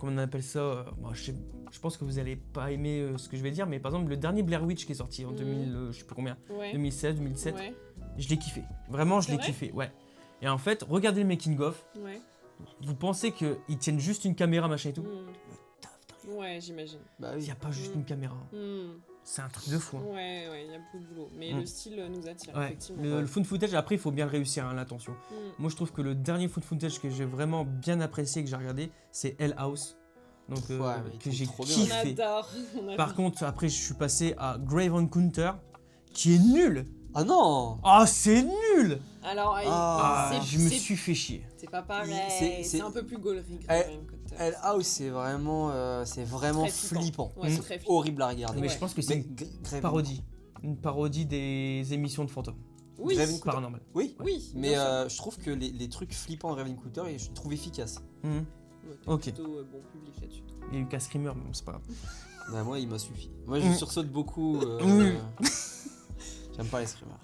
comment on appelle ça moi, je pense que vous allez pas aimer ce que je vais dire, mais par exemple, le dernier Blair Witch qui est sorti en 2000, je sais plus combien, Ouais. 2016, 2017, Ouais. je l'ai kiffé. Vraiment, je C'est l'ai vrai kiffé, ouais. Et en fait, regardez le making-of. Ouais. Vous pensez qu'ils tiennent juste une caméra, machin et tout. Mm. Ouais, j'imagine. Bah Il oui. n'y a pas juste Mm. une caméra. Mm. C'est un truc de fou. hein. Ouais, ouais, il y a beaucoup de boulot. Mais Mm. le style nous attire, Ouais. effectivement. Le fun footage, après, il faut bien le réussir, hein, l'attention. Mm. Moi, je trouve que le dernier fun footage que j'ai vraiment bien apprécié et que j'ai regardé, c'est Hell House. Donc, Ouais, mais il que tombe j'ai trop bien. On kiffé. adore. On adore. Par contre, après, je suis passé à Grave Encounter, qui est nul. Ah non. Ah, c'est nul. Alors, Ah, c'est- je me c'est- suis fait chier. C'est pas pareil. C'est- C'est un peu plus gaulerie que Elle- Graham Cotter. Hell House, c'est vraiment Très flippant. Ouais, Mm. c'est très flippant. Horrible à regarder. Mais Ouais. je pense que Mais c'est une parodie. Une parodie des émissions de fantômes. Oui. Raven Cooter. Paranormal. Oui, Oui. mais bien sûr. je trouve que les trucs flippants de Raven Cooter, je trouve efficaces. Mhm. Ouais, t'es ok. plutôt bon public là-dessus. Il y a eu qu'à Screamer, mais bon, c'est pas grave. Bah, moi, il m'a suffi. Moi, je Mm. sursaute beaucoup. Oui. J'aime pas les screamers.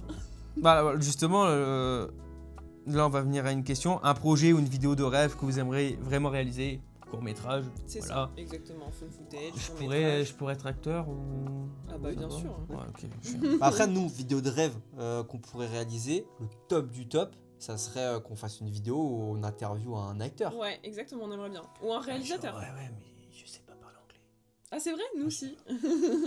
Bah, justement, là, on va venir à une question. Un projet ou une vidéo de rêve que vous aimeriez vraiment réaliser, court-métrage. C'est Voilà. ça, exactement. Fun footage, Je pourrais être acteur ou... Ah bah, bien Ça va sûr. Ouais, ok. Bah, après, nous, vidéo de rêve qu'on pourrait réaliser, le top du top, ça serait qu'on fasse une vidéo où on interviewe un acteur. Ouais, exactement, on aimerait bien. Ou un réalisateur. Ouais, mais je sais pas parler anglais. Ah, c'est vrai, nous aussi.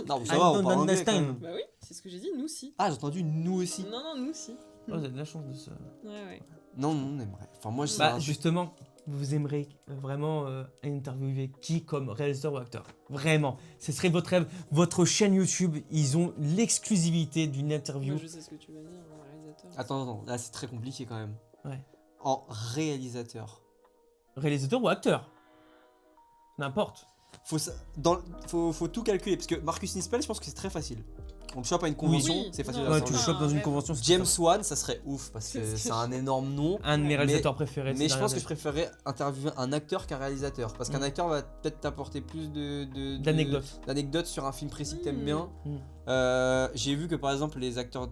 Non, mais ça I va, on don't parle anglais quand understand. même. Bah oui, c'est ce que j'ai dit, nous aussi. Ah, j'ai entendu nous aussi. Non, non, nous aussi. Oh, vous avez de la chance de ça. Ouais. Non, on aimerait. Enfin, moi, je Bah, justement, vous aimeriez vraiment interviewer qui comme réalisateur ou acteur? Vraiment, ce serait votre rêve. Votre chaîne YouTube, ils ont l'exclusivité d'une interview. Moi, je sais ce que tu vas dire, un réalisateur. Attends, là, c'est très compliqué quand même. Ouais. En réalisateur. Réalisateur ou acteur? N'importe. Faut tout calculer, parce que Marcus Nispel, je pense que c'est très facile. On le chope à une convention, Oui. c'est facile Non, à Ouais, faire. tu le Ah, chopes dans une rêve. convention. c'est James ça. Wan, ça serait ouf, parce que C'est c'est un énorme nom. Un de mes réalisateurs préférés. de Mais ces je pense que je dernières préférerais interviewer un acteur qu'un réalisateur. Parce qu'un Mm. acteur va peut-être t'apporter plus d'anecdotes. d'anecdotes sur un film précis que t'aimes Mm. bien. Mm. J'ai vu que par exemple l'acteur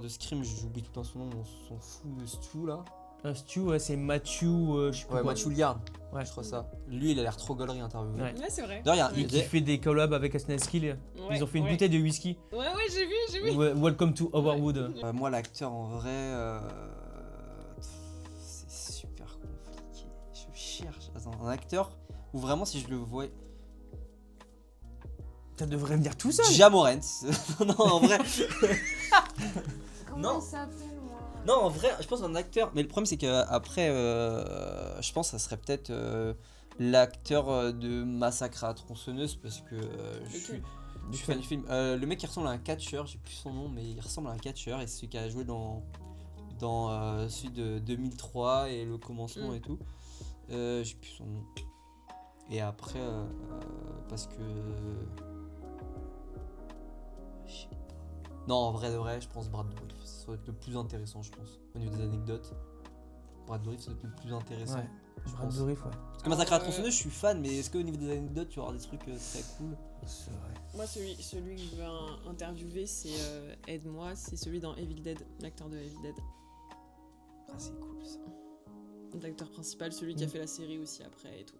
de Scream, j'oublie tout le temps son nom, on s'en fout de Stu là. Stu, ouais, c'est Matthew, je sais plus Ouais, quoi. Matthew Lillard, Ouais. je crois ça. Lui, il a l'air trop gaulerie interviewé. Ouais. Ouais, c'est vrai. D'ailleurs, Et il qui fait des collabs avec Asneskill. Ouais, Ils ont fait une ouais. bouteille de whisky. Ouais, j'ai vu. Welcome to Overwood. Moi, l'acteur en vrai, c'est super compliqué. Je cherche. Attends, un acteur où vraiment, si je le vois. Ça devrait me dire tout seul. Jamorant. Non, en vrai. Comment Non. il s'appelle, moi Non, en vrai, je pense un acteur. Mais le problème, c'est qu'après, je pense que ça serait peut-être l'acteur de Massacre à la tronçonneuse parce que je suis fan du film. Le mec qui ressemble à un catcheur, j'ai plus son nom, mais il ressemble à un catcheur et c'est celui qui a joué dans celui de 2003 et le commencement et tout. J'ai plus son nom. Et après, parce que. Je sais pas. Non, en vrai de vrai, je pense Brad Dourif. Ça va être le plus intéressant, je pense. Au niveau des anecdotes. Brad Dourif, ça va être le plus intéressant. Ouais. Je Brad pense. Dourif, ouais. Parce que Massacre à la tronçonneuse, je suis fan, mais est-ce qu'au niveau des anecdotes, tu vas avoir des trucs très cool? C'est vrai. Moi, celui que je veux interviewer, c'est Aide-moi, c'est celui dans Evil Dead, l'acteur de Evil Dead. Ah, c'est cool ça. L'acteur principal, celui qui a fait la série aussi après et tout.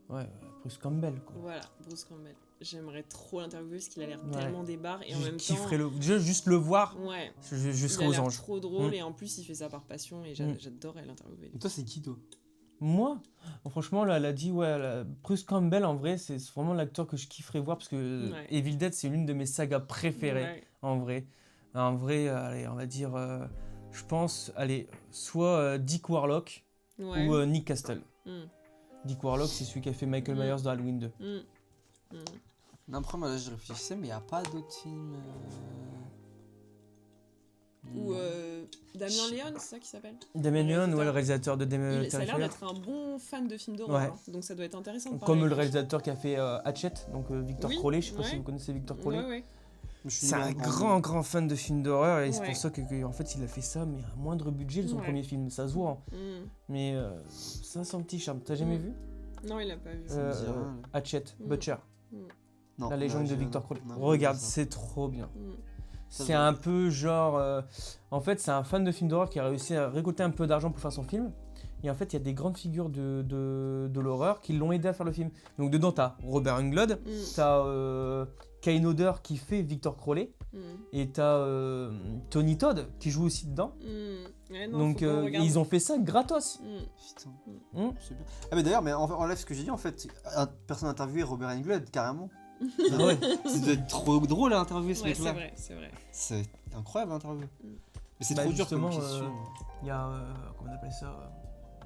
Ouais, Bruce Campbell, quoi. Voilà, Bruce Campbell. J'aimerais trop l'interviewer parce qu'il a l'air Ouais. tellement débarre et en Je même temps. kifferais déjà juste le voir, Ouais, je il serais a aux l'air anges. trop drôle Mm. et en plus il fait ça par passion et j'adorerais l'interviewer. Et toi, c'est qui, toi? Moi, franchement, là, elle a dit, ouais, Bruce Campbell, en vrai, c'est vraiment l'acteur que je kifferais voir parce que Ouais. Evil Dead, c'est l'une de mes sagas préférées, Ouais. en vrai. En vrai, allez, on va dire, je pense, allez, soit Dick Warlock Ouais. ou Nick Castle. Mm. Dick Warlock, c'est celui qui a fait Michael Mm. Myers dans Halloween 2. Mm. Mm. Non, après, moi, là, je réfléchissais, mais il n'y a pas d'autres films. Ou Damien Léon, c'est ça qui s'appelle Damien Leone, réalisateur. ouais, le réalisateur de Damien Ça a l'air Terrifier. d'être un bon fan de films d'horreur, Ouais. hein. Donc ça doit être intéressant de Comme parler le avec lui. réalisateur qui a fait Hatchet, donc Victor Oui, Crowley, je sais pas ouais. si vous connaissez Victor Crowley. Ouais, ouais. C'est un grand fan de films d'horreur et c'est Ouais. pour ça en fait il a fait ça mais à moindre budget de son Ouais. premier film, ça se voit. Hein. Mm. Mais ça a son petit charme. T'as jamais Mm. vu Non, il a pas vu. Euh, me dit rien, là. Hatchet, Mm. Butcher, Non, la légende là, de j'ai- Victor Crowley. non, Regarde, ça. c'est trop bien. Mm. Ça, C'est je- un peu genre... en fait c'est un fan de films d'horreur qui a réussi à récolter un peu d'argent pour faire son film. Et en fait il y a des grandes figures de l'horreur qui l'ont aidé à faire le film. Donc dedans t'as Robert Englund, Mm. t'as Kane Hodder qui fait Victor Crowley. Mm. Et t'as Tony Todd qui joue aussi dedans. Mm. Ouais, non, Donc faut qu'on regarde. ils ont fait ça gratos. Mm. Putain, Hmm. c'est bien. Ah, mais d'ailleurs, mais en live, ce que j'ai dit, en fait, personne interviewé Robert Englund, carrément. Ah ouais. Ça doit être trop drôle à interviewer ce Ouais, c'est mec-là. vrai, c'est vrai. C'est incroyable à interviewer. Mm. Mais c'est Bah, trop dur justement, comme question. Il y a, comment on appelle ça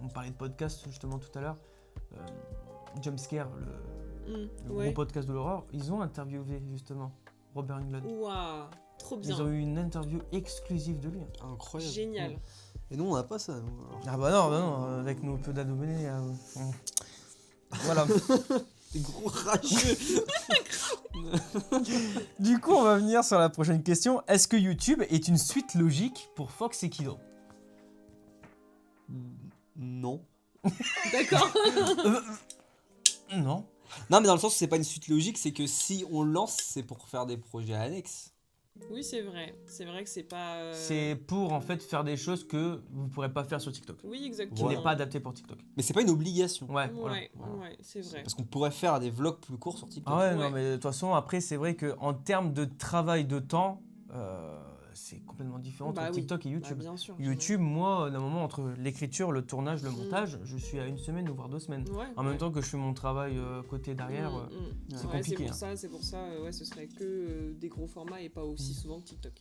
on parlait de podcast justement tout à l'heure. Jumpscare, le Ouais. gros podcast de l'horreur, ils ont interviewé justement Robert Englund. Ouah, trop bien. Ils ont eu une interview exclusive de lui. Incroyable. Génial. Et nous, on n'a pas ça. Nous, alors. Ah bah non, avec nos peu d'abonnés. Voilà. Des gros rageux. Du coup, on va venir sur la prochaine question. Est-ce que YouTube est une suite logique pour Fox et Kido? Non. D'accord. Non. Non, mais dans le sens où c'est pas une suite logique, c'est que si on lance, c'est pour faire des projets annexes. Oui, c'est vrai. C'est vrai que c'est pas. C'est pour en fait faire des choses que vous pourrez pas faire sur TikTok. Oui, Qui exactement. n'est pas adapté pour TikTok. Mais c'est pas une obligation. Ouais, voilà. Ouais, ouais, c'est vrai. Parce qu'on pourrait faire des vlogs plus courts sur TikTok. Ah ouais, Ouais. non, mais de toute façon, après, c'est vrai qu'en termes de travail de temps, c'est complètement différent Bah entre oui. TikTok et Bah, YouTube. bien sûr. YouTube, moi, d'un moment entre l'écriture, le tournage, le montage, je suis à 1 semaine ou voire 2 semaines. Ouais, En même temps que je fais mon travail côté derrière. c'est c'est compliqué, C'est pour ça, ouais, ce serait que des gros formats et pas aussi souvent que TikTok.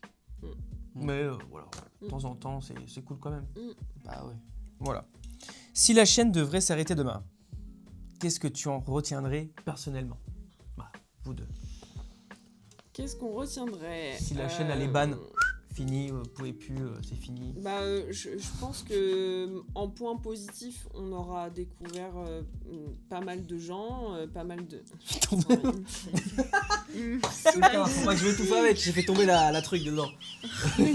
Mais voilà, de temps en temps, c'est cool quand même. Bah ouais. Voilà. Si la chaîne devrait s'arrêter demain, qu'est-ce que tu en retiendrais personnellement? Bah, vous deux. Qu'est-ce qu'on retiendrait? Si la chaîne, elle est ban. Fini, vous pouvez plus, c'est fini. Bah, je pense que en point positif, on aura découvert pas mal de gens, pas mal de. Faut pas que je vais tout faire avec, j'ai fait tomber la truc dedans. il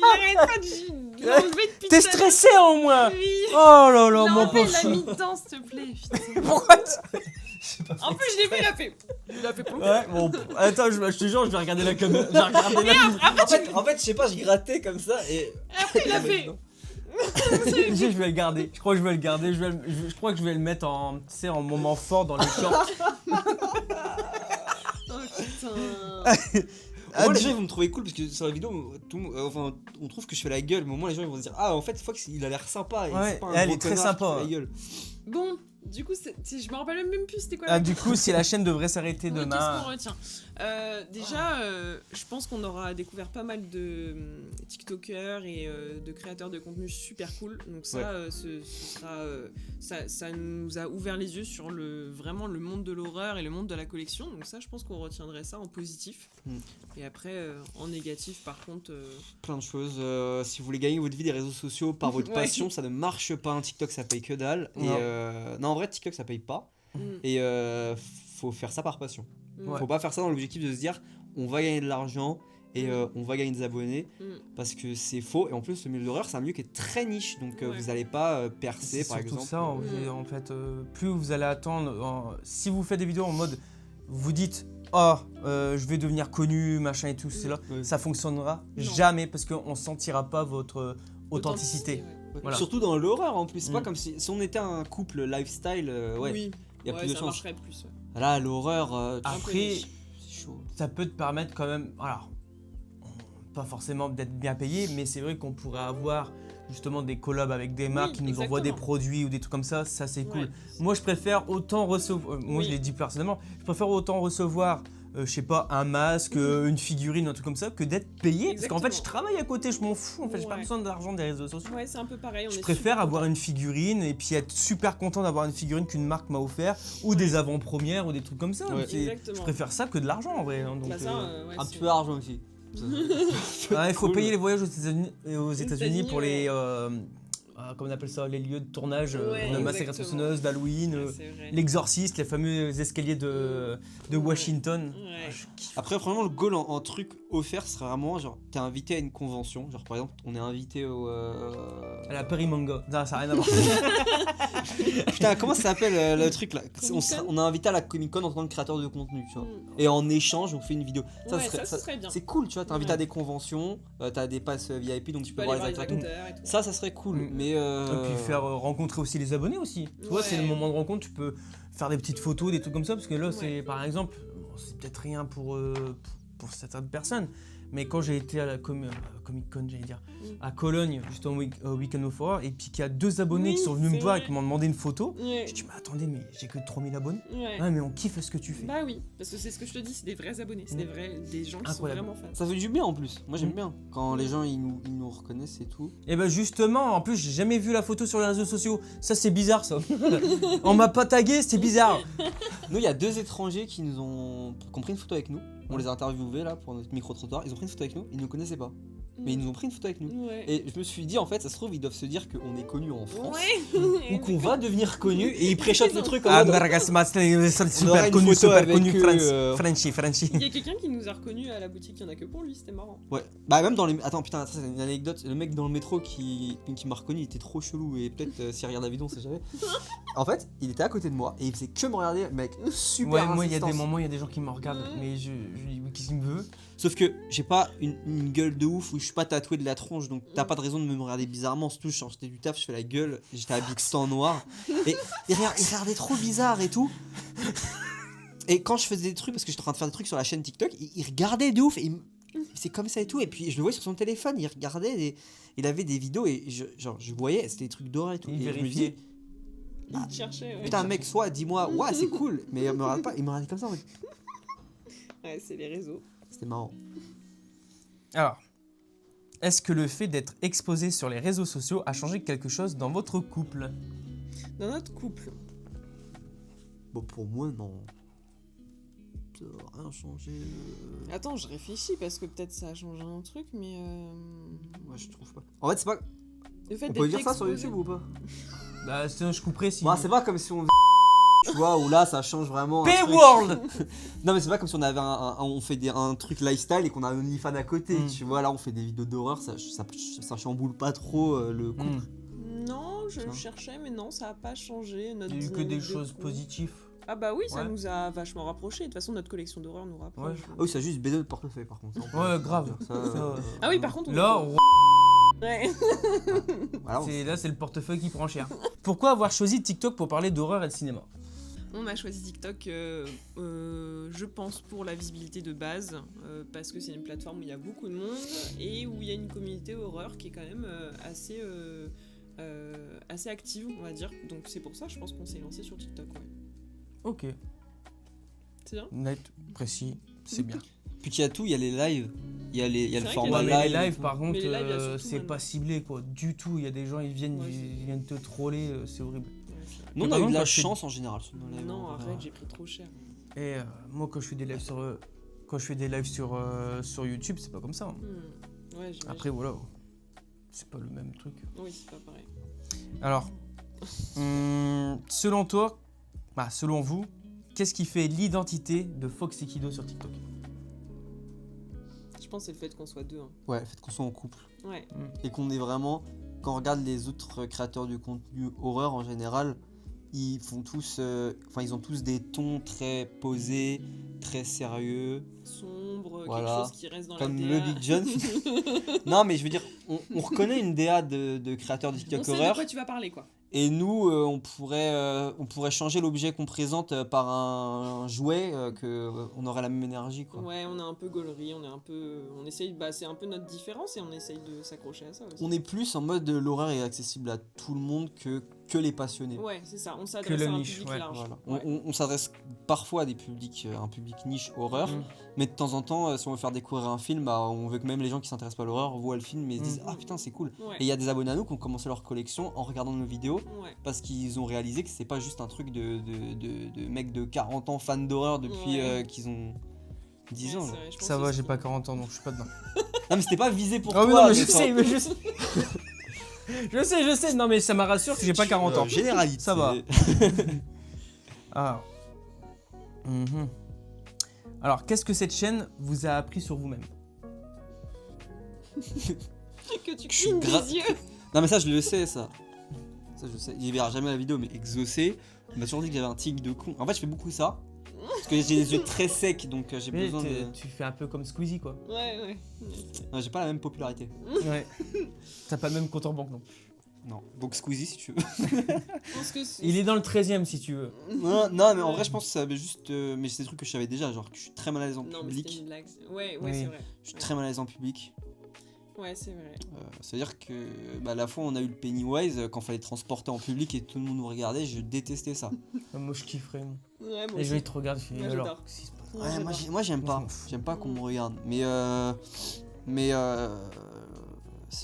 arrête pas de l'enlever depuis. T'es stressé au moins? Oui. Oh là là, mon Non, mais pauvre la chou. mi-temps, s'il te plaît. Putain. Pourquoi En plus, je l'ai vu, il a fait. Il a fait plomb. Ouais, bon, attends, je te jure, je vais regarder la caméra. Je vais regarder la En fait, je sais pas, je grattais comme ça et. Après, il a fait. je vais le garder. Je crois que je vais le garder. Je crois que je vais le mettre en, tu sais, en moment fort dans les shorts. Oh putain. Moi, les gens ils vont me trouver cool parce que sur la vidéo, enfin, on trouve que je fais la gueule, mais au moins les gens ils vont se dire ah en fait Fox il a l'air sympa. Et Ouais, c'est pas un elle gros est très connard sympa, qui fait ouais. la gueule. Bon, du coup, je me rappelle même plus c'était quoi Ah, du coup, si la chaîne devrait s'arrêter Oui, demain. qu'est-ce qu'on retient Déjà, je pense qu'on aura découvert pas mal de TikTokers et de créateurs de contenu super cool. Donc ça, ce sera, ça nous a ouvert les yeux sur vraiment le monde de l'horreur et le monde de la collection. Donc ça, je pense qu'on retiendrait ça en positif. Et après, en négatif, par contre... Plein de choses. Si vous voulez gagner votre vie des réseaux sociaux par votre Ouais. passion, ça ne marche pas. Un TikTok ça paye que dalle. Non. Et non, en vrai, TikTok ça paye pas. Et faut faire ça par passion. Ouais. Faut pas faire ça dans l'objectif de se dire on va gagner de l'argent et on va gagner des abonnés parce que c'est faux. Et en plus, le milieu d'horreur c'est un milieu qui est très niche donc Ouais. vous allez pas percer C'est par surtout exemple. ça, en fait, plus vous allez attendre. Si vous faites des vidéos en mode, vous dites, oh, je vais devenir connu, machin et tout, c'est là, Ouais. ça fonctionnera Non. jamais parce qu'on sentira pas votre authenticité. ouais. Voilà. Surtout dans l'horreur en plus. C'est pas Mm. comme si on était un couple lifestyle. Ouais. Oui, Il y a ouais, plus de ça chance. marcherait plus. Ouais. Là, l'horreur. Après, c'est chaud. ça peut te permettre quand même, alors, pas forcément d'être bien payé, mais c'est vrai qu'on pourrait avoir justement des collabs avec des marques qui nous envoient des exactement. produits ou des trucs comme ça c'est cool. Ouais. Moi je préfère autant recevoir, moi Oui. je l'ai dit personnellement, je préfère autant recevoir, je sais pas, un masque, une figurine, un truc comme ça, que d'être payé, parce qu'en fait je Exactement. travaille à côté, je m'en fous, en fait j'ai pas Ouais. besoin d'argent des réseaux sociaux. Ouais, c'est un peu pareil. Je préfère avoir une figurine et puis être super content d'avoir une figurine qu'une marque m'a offert ou des avant-premières ou des trucs comme ça. Ouais. C'est- Exactement. Je préfère ça que de l'argent en vrai. Hein, donc, Bah ça, ouais, Un c'est- petit peu d'argent aussi. il faut Cool. payer les voyages aux États-Unis États-Unis, pour les comment on appelle ça, les lieux de tournage Ouais, de Massacre à exactement. tronçonneuse, d'Halloween, Ouais, c'est vrai. l'exorciste, les fameux escaliers de Washington. Ouais. Ah, je kiffe. Après, franchement, le goal en truc offert serait vraiment genre, t'es invité à une convention. Genre, par exemple, on est invité au. À la Paris Manga. Non, ça n'a rien à voir. Putain, comment ça s'appelle le truc là Comic-Con On est invité à la Comic Con en tant que créateur de contenu, tu vois. Mm. Et en échange, on fait une vidéo. Ouais, ça serait bien. C'est cool, tu vois. T'es invité Ouais. à des conventions, t'as des passes VIP, donc tu peux aller voir les acteurs. et tout. et tout. Ça serait cool. Mm. Mais. Et puis faire rencontrer aussi les abonnés aussi. Tu vois, c'est le Ouais. moment de rencontre, tu peux faire des petites photos, des trucs comme ça, parce que là, c'est Ouais. par exemple, bon, c'est peut-être rien pour certaines personnes, mais quand j'ai été à la Comic Con, j'allais dire, à Cologne, juste au Weekend of Horror, et puis qu'il y a 2 abonnés Oui, qui sont venus me c'est voir et vrai. qui m'ont demandé une photo, Ouais. je dis, mais attendez, mais j'ai que 3000 abonnés. Ouais. Ouais, mais on kiffe ce que tu fais. Bah oui, parce que c'est ce que je te dis, c'est des vrais abonnés, c'est des gens qui Incroyable. sont vraiment fans. Ça fait du bien en plus. Moi, j'aime Mm. bien quand les gens ils nous reconnaissent et tout. Et ben justement, en plus, j'ai jamais vu la photo sur les réseaux sociaux. Ça, c'est bizarre, ça. On m'a pas tagué, c'est bizarre. Nous, il y a 2 étrangers qui ont pris une photo avec nous. On les a interviewés là pour notre micro-trottoir. Ils ont pris une photo avec nous, ils nous connaissaient pas. Mais ils nous ont pris une photo avec nous. Ouais. Et je me suis dit, en fait, ça se trouve, ils doivent se dire qu'on est connu en France. Ouais. Ou qu'on va devenir connu et ils préchotent le truc en Ah, mode. Margasmas, aura super une connu, photo super avec connu, eux, Frenchy. Il y a quelqu'un qui nous a reconnus à la boutique, il y en a que pour lui, c'était marrant. Ouais, bah même dans les. Attends, putain, ça c'est une anecdote. Le mec dans le métro qui m'a reconnu, il était trop chelou. Et peut-être s'il regarde la vidéo, on sait jamais. En fait, il était à côté de moi et il faisait que me regarder, mec, super Ouais, moi il y a des insistance. moments, il y a des gens qui me regardent, mais je dis qu'est-ce qu'il me veut. Sauf que j'ai pas une gueule de ouf où je suis pas tatoué de la tronche, donc t'as pas de raison de me regarder bizarrement. Surtout, je sortais du taf, je fais la gueule, j'étais habillé tout en noir. Et il regardait trop bizarre et tout. Et quand je faisais des trucs, parce que j'étais en train de faire des trucs sur la chaîne TikTok, il regardait de ouf. Et c'est comme ça et tout. Et puis je le voyais sur son téléphone, il regardait, il avait des vidéos et je voyais, c'était des trucs d'horreur et tout. Il Et je me vérifiait. dis, Il te cherchait, ouais. putain, mec, soit dis-moi, ouais, c'est cool, mais il me regarde pas, il me regardait comme ça. En mode, Ouais, c'est les réseaux. c'était marrant. Alors, est-ce que le fait d'être exposé sur les réseaux sociaux a changé quelque chose dans votre couple? Dans notre couple. Bon, pour moi, non. Ça n'a rien changé. Attends, je réfléchis parce que peut-être ça a changé un truc, mais. Moi, je trouve pas. En fait, c'est pas. Le fait On peut d'être dire ça sur exposé- YouTube ou pas? Bah, sinon je couperai si. Bah, c'est pas comme si on. Tu vois, où là, ça change vraiment. un truc. P-World. Non, mais c'est pas comme si on avait on fait un truc lifestyle et qu'on a un OnlyFans à côté. Mm. Tu vois, là, on fait des vidéos d'horreur, ça chamboule pas trop le couple. Non, je Ça. cherchais, mais non, ça a pas changé. Notre Il y a eu que dynamique des de choses couple. positives. Ah bah oui, ça Ouais. nous a vachement rapprochés. De toute façon, notre collection d'horreur nous rapproche. Ah oui, ça a juste baisé notre portefeuille par contre. Ouais, grave. Ça, Ah oui, par contre, on Là, Ouais. voilà, c'est le portefeuille qui prend cher. Pourquoi avoir choisi TikTok pour parler d'horreur et de cinéma? On a choisi TikTok, je pense, pour la visibilité de base, parce que c'est une plateforme où il y a beaucoup de monde et où il y a une communauté horreur qui est quand même assez active, on va dire. Donc c'est pour ça, je pense qu'on s'est lancé sur TikTok. Ouais. Ok, C'est bien. net, précis, c'est bien. Puis qu'il y a tout, il y a les lives, il y a C'est le vrai format qu'il y Ouais, a mais live. les lives, par contre, Mais les lives, il y a surtout c'est maintenant. pas ciblé, quoi, du tout. Il y a des gens, ils viennent, Ouais, ils viennent te troller, c'est horrible. Ouais, c'est vrai. Nous, on Mais a par eu de contre, la quand je fais- chance en général sur nos lives. Non, en vrai. arrête, j'ai pris trop cher. Et moi, quand je fais des lives sur YouTube, c'est pas comme ça. Hein. Ouais, j'imagine. Après, voilà, c'est pas le même truc. Oui, c'est pas pareil. Alors, selon toi, selon vous, qu'est-ce qui fait l'identité de Fox et Kido sur TikTok? Je pense que c'est le fait qu'on soit deux. Hein. Ouais, faites qu'on soit en couple. Ouais. Et qu'on est vraiment. Quand on regarde les autres créateurs du contenu horreur en général, ils font tous. Ils ont tous des tons très posés, très sérieux. Sombre, Voilà. quelque chose qui reste dans Comme la le DA. Big John. Non, mais je veux dire, on reconnaît une DA de créateurs de On TikTok sait de horreur. quoi tu vas parler, quoi. Et nous, on pourrait changer l'objet qu'on présente par un jouet, on aurait la même énergie. Quoi. Ouais, on est un peu gaulerie, on essaye, c'est un peu notre différence et on essaye de s'accrocher à ça aussi. On est plus en mode l'horreur est accessible à tout le monde que les passionnés. Ouais, c'est ça, on Que s'adresse le à un niche, public ouais, large. Voilà. Ouais. On s'adresse parfois à des publics, un public niche horreur, mais de temps en temps, si on veut faire découvrir un film, on veut que même les gens qui s'intéressent pas à l'horreur voient le film et se disent ah putain c'est cool. Ouais. Et il y a des abonnés à nous qui ont commencé leur collection en regardant nos vidéos Ouais. parce qu'ils ont réalisé que c'est pas juste un truc de mecs de 40 ans fans d'horreur depuis Ouais. qu'ils ont 10 Ouais, ans. c'est là. vrai, je pense Ça va, aussi j'ai que- pas 40 ans, donc je suis pas dedans. Non mais c'était pas visé pour Ah oui, toi. non, mais je genre- sais, je sais. Non, mais ça me rassure que j'ai pas 40 ans. Généralité. Ça va. Ah. Mhm. Alors, qu'est-ce que cette chaîne vous a appris sur vous-même? Que tu Je suis clignes gra- des yeux. Non mais ça je le sais ça. Ça je le sais. Il verra jamais la vidéo mais exaucé. Il m'a toujours dit que j'avais un tic de con. En fait je fais beaucoup ça. Parce que j'ai les yeux très secs donc j'ai Mais besoin de. tu fais un peu comme Squeezie, quoi. Ouais. Non, j'ai pas la même popularité. Ouais. T'as pas le même compte en banque, non. Non. Donc Squeezie si tu veux. Je pense que c'est- Il est dans le 13ème, si tu veux. non mais en vrai je pense que ça avait juste. Mais c'est des trucs que je savais déjà. Genre que je suis très mal à l'aise en Non, mais c'était public. une blague. Ouais, Oui. c'est vrai. Je suis très mal à l'aise en public. Ouais, c'est vrai. C'est-à-dire que la fois on a eu le Pennywise quand fallait transporter en public et tout le monde nous regardait, je détestais ça. Moi, je kifferais. Moi. Ouais, moi Les gens, aussi. ils te regardent, je fais Moi, alors. j'adore. qu'est-ce qui se passe Ouais, Ouais, moi, j'adore. moi j'aime Moi, pas. je m'en fous. J'aime pas qu'on me regarde.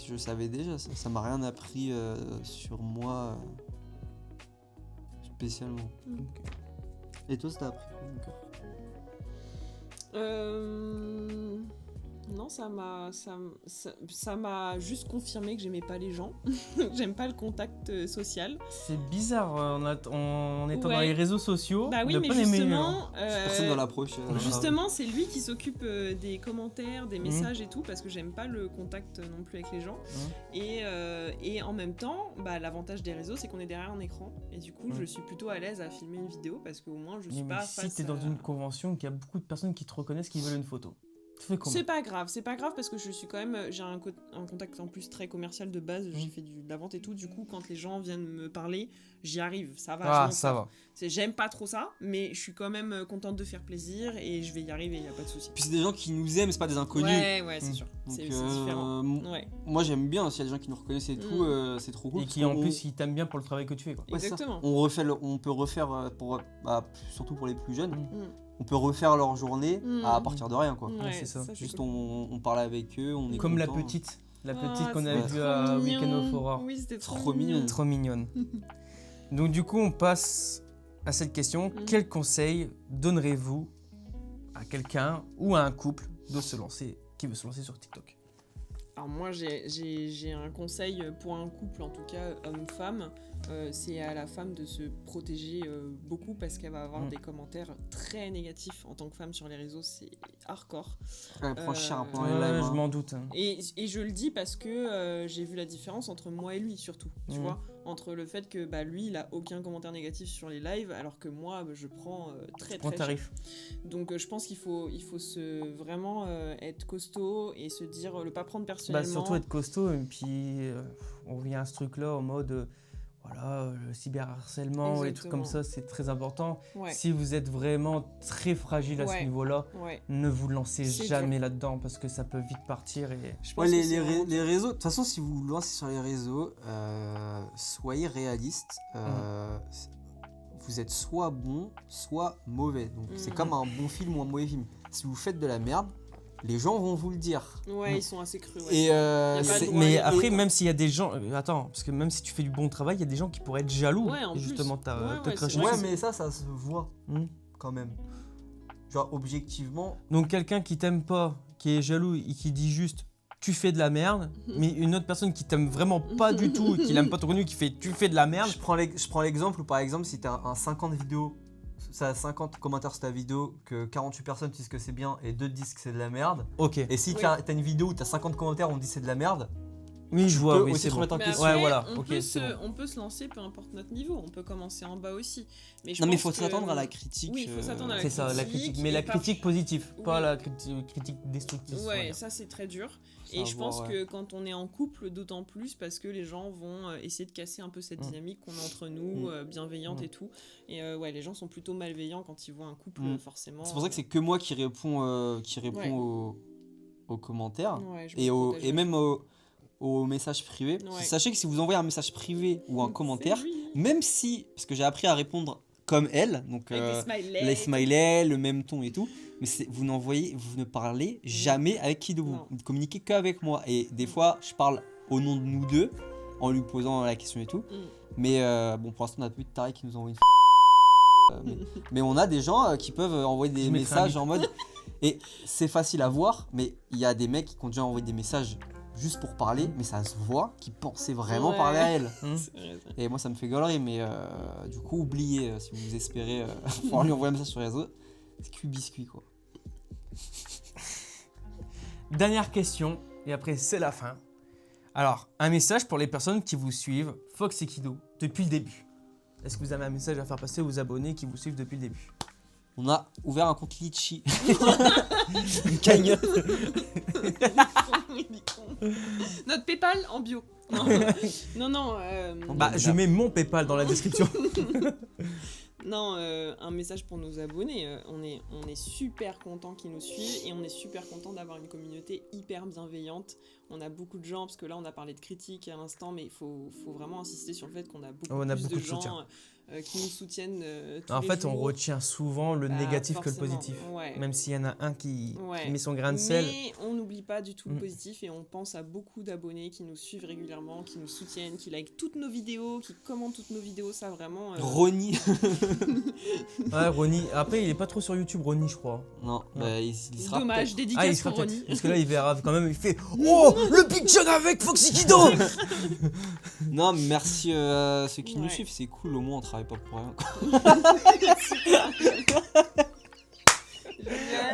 Je savais déjà, ça m'a rien appris sur moi spécialement. Ok. Et toi, ça t'a appris quoi, Nico Non, ça m'a juste confirmé que j'aimais pas les gens. J'aime pas le contact social. C'est bizarre en étant dans Ouais. les réseaux sociaux Bah oui, de mais pas aimer. justement, Personne dans l'approche. justement, c'est lui qui s'occupe des commentaires, des messages et tout, parce que j'aime pas le contact non plus avec les gens. Et en même temps, bah, l'avantage des réseaux, c'est qu'on est derrière un écran. Et du coup, je suis plutôt à l'aise à filmer une vidéo parce qu'au moins, je suis Mais pas si face t'es dans à- une convention, qu'il y a beaucoup de personnes qui te reconnaissent, qui veulent une photo, tu fais comment? C'est pas grave parce que je suis quand même, j'ai un contact en plus très commercial de base, j'ai fait de la vente et tout, du coup quand les gens viennent me parler, j'y arrive, ça va. je Ah, m'en ça sors. va. J'aime pas trop ça, mais je suis quand même contente de faire plaisir et je vais y arriver, y a pas de souci. Puis c'est des gens qui nous aiment, c'est pas des inconnus. Ouais, c'est sûr, Donc, c'est différent. Ouais, Moi j'aime bien s'il y a des gens qui nous reconnaissent et tout, c'est trop cool. Et parce qui en qu'on- plus, ils t'aiment bien pour le travail que tu fais, quoi. Ouais, c'est ça. exactement. On peut refaire surtout pour les plus jeunes, Mm. on peut refaire leur journée à partir de rien quoi. Ouais, c'est ça. c'est Juste cool. on parle avec eux, on est Comme la content. petite Ah, qu'on c'était avait trop vue à mignon. Weekend of Horror. Oui, c'était Trop trop mignon. mignon. Trop mignonne. Donc du coup, on passe à cette question. Quel conseil donnerez-vous à quelqu'un ou à un couple qui veut se lancer sur TikTok? Alors moi j'ai un conseil pour un couple, en tout cas homme-femme, c'est à la femme de se protéger beaucoup parce qu'elle va avoir des commentaires très négatifs en tant que femme sur les réseaux, c'est hardcore. Elle prend cher un peu dans Ouais, les lives, je hein. m'en doute. Hein. Et je le dis parce que j'ai vu la différence entre moi et lui surtout, tu vois, entre le fait que bah, lui il a aucun commentaire négatif sur les lives alors que moi bah, je prends très Prends très tarif. cher. Donc je pense qu'il faut vraiment être costaud et se dire, le pas prendre Bah, personnellement. surtout être costaud et puis on revient à ce truc là en mode voilà, le cyberharcèlement et trucs comme ça, c'est très important. Ouais. Si vous êtes vraiment très fragile à ce Ouais. niveau-là, Ouais. ne vous lancez C'est jamais là-dedans parce que ça peut vite partir et Je pense Ouais, que c'est vraiment- les réseaux, de toute façon, si vous vous lancez sur les réseaux, soyez réaliste. Vous êtes soit bon, soit mauvais. Donc c'est comme un bon film ou un mauvais film. Si vous faites de la merde, les gens vont vous le dire. Ouais, ils sont assez crus. Ouais. Et Y a pas c'est- de droit mais à après, et- même s'il y a des gens. Attends, parce que même si tu fais du bon travail, il y a des gens qui pourraient être jaloux. Ouais, en et plus. justement, te Ouais, cracher c'est Ouais, vrai. dessus. mais ça se voit Hmm. quand même. Genre, objectivement, Donc, quelqu'un qui t'aime pas, qui est jaloux et qui dit juste tu fais de la merde, mais une autre personne qui t'aime vraiment pas du tout, qui n'aime pas ton contenu, qui fait tu fais de la merde. je prends l'exemple où, par exemple, si t'as un 50 vidéos, ça a 50 commentaires sur ta vidéo, que 48 personnes disent que c'est bien et 2 disent que c'est de la merde. Ok. Et si Oui. t'as une vidéo où t'as 50 commentaires, on dit c'est de la merde, Oui, je vois. peux Oui, aussi c'est te bon. remettre en Mais question. après, Ouais, voilà, on, ok, peut c'est se, bon. on peut se lancer peu importe notre niveau. On peut commencer en bas aussi. Mais je Non, mais il pense faut que- s'attendre à la critique. Oui, il faut s'attendre à la C'est ça, la critique, critique. Mais et la par- critique positive, pas Oui. la critique destructive. on va Ouais, dire. ça c'est très dur. C'est Et à je voir, pense ouais. que quand on est en couple, d'autant plus parce que les gens vont essayer de casser un peu cette dynamique qu'on a entre nous, bienveillante et tout. Et ouais, les gens sont plutôt malveillants quand ils voient un couple, forcément. C'est pour ça que c'est que moi qui réponds, Ouais. aux commentaires Ouais, je me et, protège et même aux messages privés. Ouais. Sachez que si vous envoyez un message privé ou un C'est commentaire, lui. même si, parce que j'ai appris à répondre comme elle, donc Avec des smileys. les smileys, le même ton et tout, mais vous ne parlez jamais avec qui de vous. Non. Vous ne communiquez qu'avec moi. Et des fois, je parle au nom de nous deux en lui posant la question et tout. Mais bon, pour l'instant, on n'a plus de taré qui nous envoie une mais on a des gens qui peuvent envoyer des Je mettrai un messages bip. en mode. Et c'est facile à voir, mais il y a des mecs qui ont déjà envoyé des messages juste pour parler, mais ça se voit qu'ils pensaient vraiment Ouais. parler à elle. C'est vrai, ça. Et moi, ça me fait galerie, mais du coup, oubliez si vous espérez pouvoir lui envoyer un message sur les réseaux. C'est cuit-biscuit, quoi. Dernière question, et après c'est la fin. Alors, un message pour les personnes qui vous suivent, Fox et Kido, depuis le début. Est-ce que vous avez un message à faire passer aux abonnés qui vous suivent depuis le début? On a ouvert un compte Litchi. Une cagnotte. Il est con. Notre PayPal en bio. Non. Bah, je mets mon PayPal dans la description. Non, un message pour nos abonnés. On est super contents qu'ils nous suivent et on est super contents d'avoir une communauté hyper bienveillante. On a beaucoup de gens, parce que là on a parlé de critiques à l'instant, mais il faut vraiment insister sur le fait qu'on a beaucoup On a plus beaucoup de de gens soutien. qui nous soutiennent tous En les fait, on jours. retient souvent le Bah, négatif que le forcément, positif. ouais. Même s'il y en a un qui Ouais. met son grain de sel. Mais on n'oublie pas du tout le Mm. positif et on pense à beaucoup d'abonnés qui nous suivent régulièrement, qui nous soutiennent, qui likent toutes nos vidéos, qui commentent toutes nos vidéos, ça vraiment... Ronnie. Ouais, Ronnie. Après, il est pas trop sur YouTube, Ronnie, je crois. Non, bah, il sera Dommage, peut-être. dédicace Il sera pour peut-être. Ronnie. Parce que là, il verra quand même, il fait Oh, le Big John avec Foxy Kido. Non, mais merci à ceux qui nous Ouais. suivent, c'est cool, au moins on travaille pas pour rien.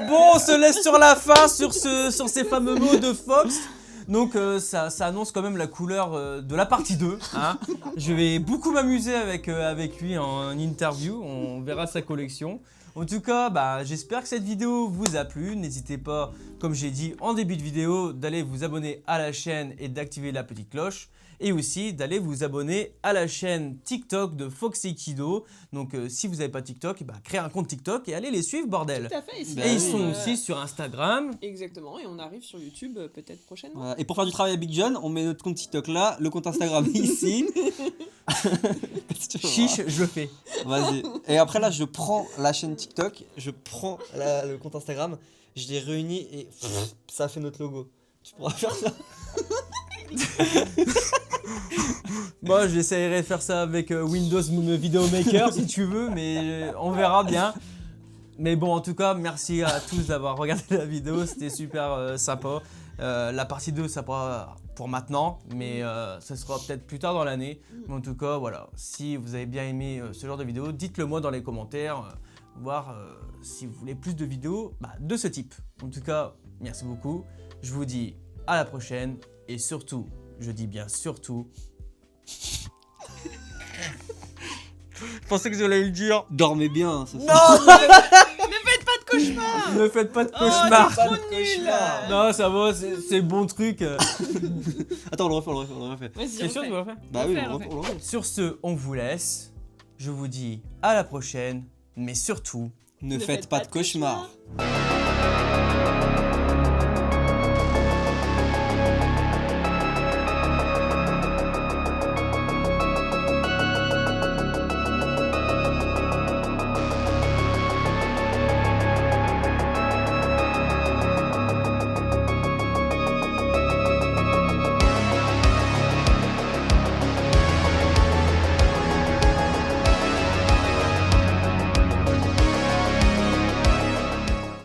Bon, on se laisse sur la fin sur ces fameux mots de Fox. Donc ça annonce quand même la couleur de la partie 2. Hein. Je vais beaucoup m'amuser avec lui en interview. On verra sa collection. En tout cas, bah, j'espère que cette vidéo vous a plu. N'hésitez pas, comme j'ai dit en début de vidéo, d'aller vous abonner à la chaîne et d'activer la petite cloche. Et aussi d'aller vous abonner à la chaîne TikTok de Foxy Kido. Donc si vous n'avez pas TikTok, bah, créez un compte TikTok et allez les suivre, bordel. Tout à fait. Bah Et ils oui. sont aussi sur Instagram. Exactement, et on arrive sur YouTube peut-être prochainement. Voilà. Et pour faire du travail à Big John, on met notre compte TikTok là, le compte Instagram ici. Chiche, je le fais. Vas-y. Et après là, je prends la chaîne TikTok, je prends le compte Instagram, je les réunis et ça fait notre logo. Tu pourras faire ça. Moi, j'essaierai de faire ça avec Windows Video Maker si tu veux, mais on verra bien. Mais bon, en tout cas, merci à tous d'avoir regardé la vidéo, c'était super sympa. La partie 2, ça sera pour maintenant, mais ça sera peut-être plus tard dans l'année. Mais en tout cas, voilà, si vous avez bien aimé ce genre de vidéo, dites-le moi dans les commentaires, voir si vous voulez plus de vidéos de ce type. En tout cas, merci beaucoup. Je vous dis à la prochaine et surtout, je dis bien surtout. Je pensais que j'allais le dire. Dormez bien. Ça Non, Ne faites pas de cauchemar. ne faites pas de Oh, cauchemar. t'es trop nul. Non, ça va, c'est le bon truc. Attends, on le refait. Vas-y, C'est sûr que tu vas le faire. Bah oui, Refais. on le refait. Sur ce, on vous laisse. Je vous dis à la prochaine, mais surtout, Ne faites pas de cauchemar.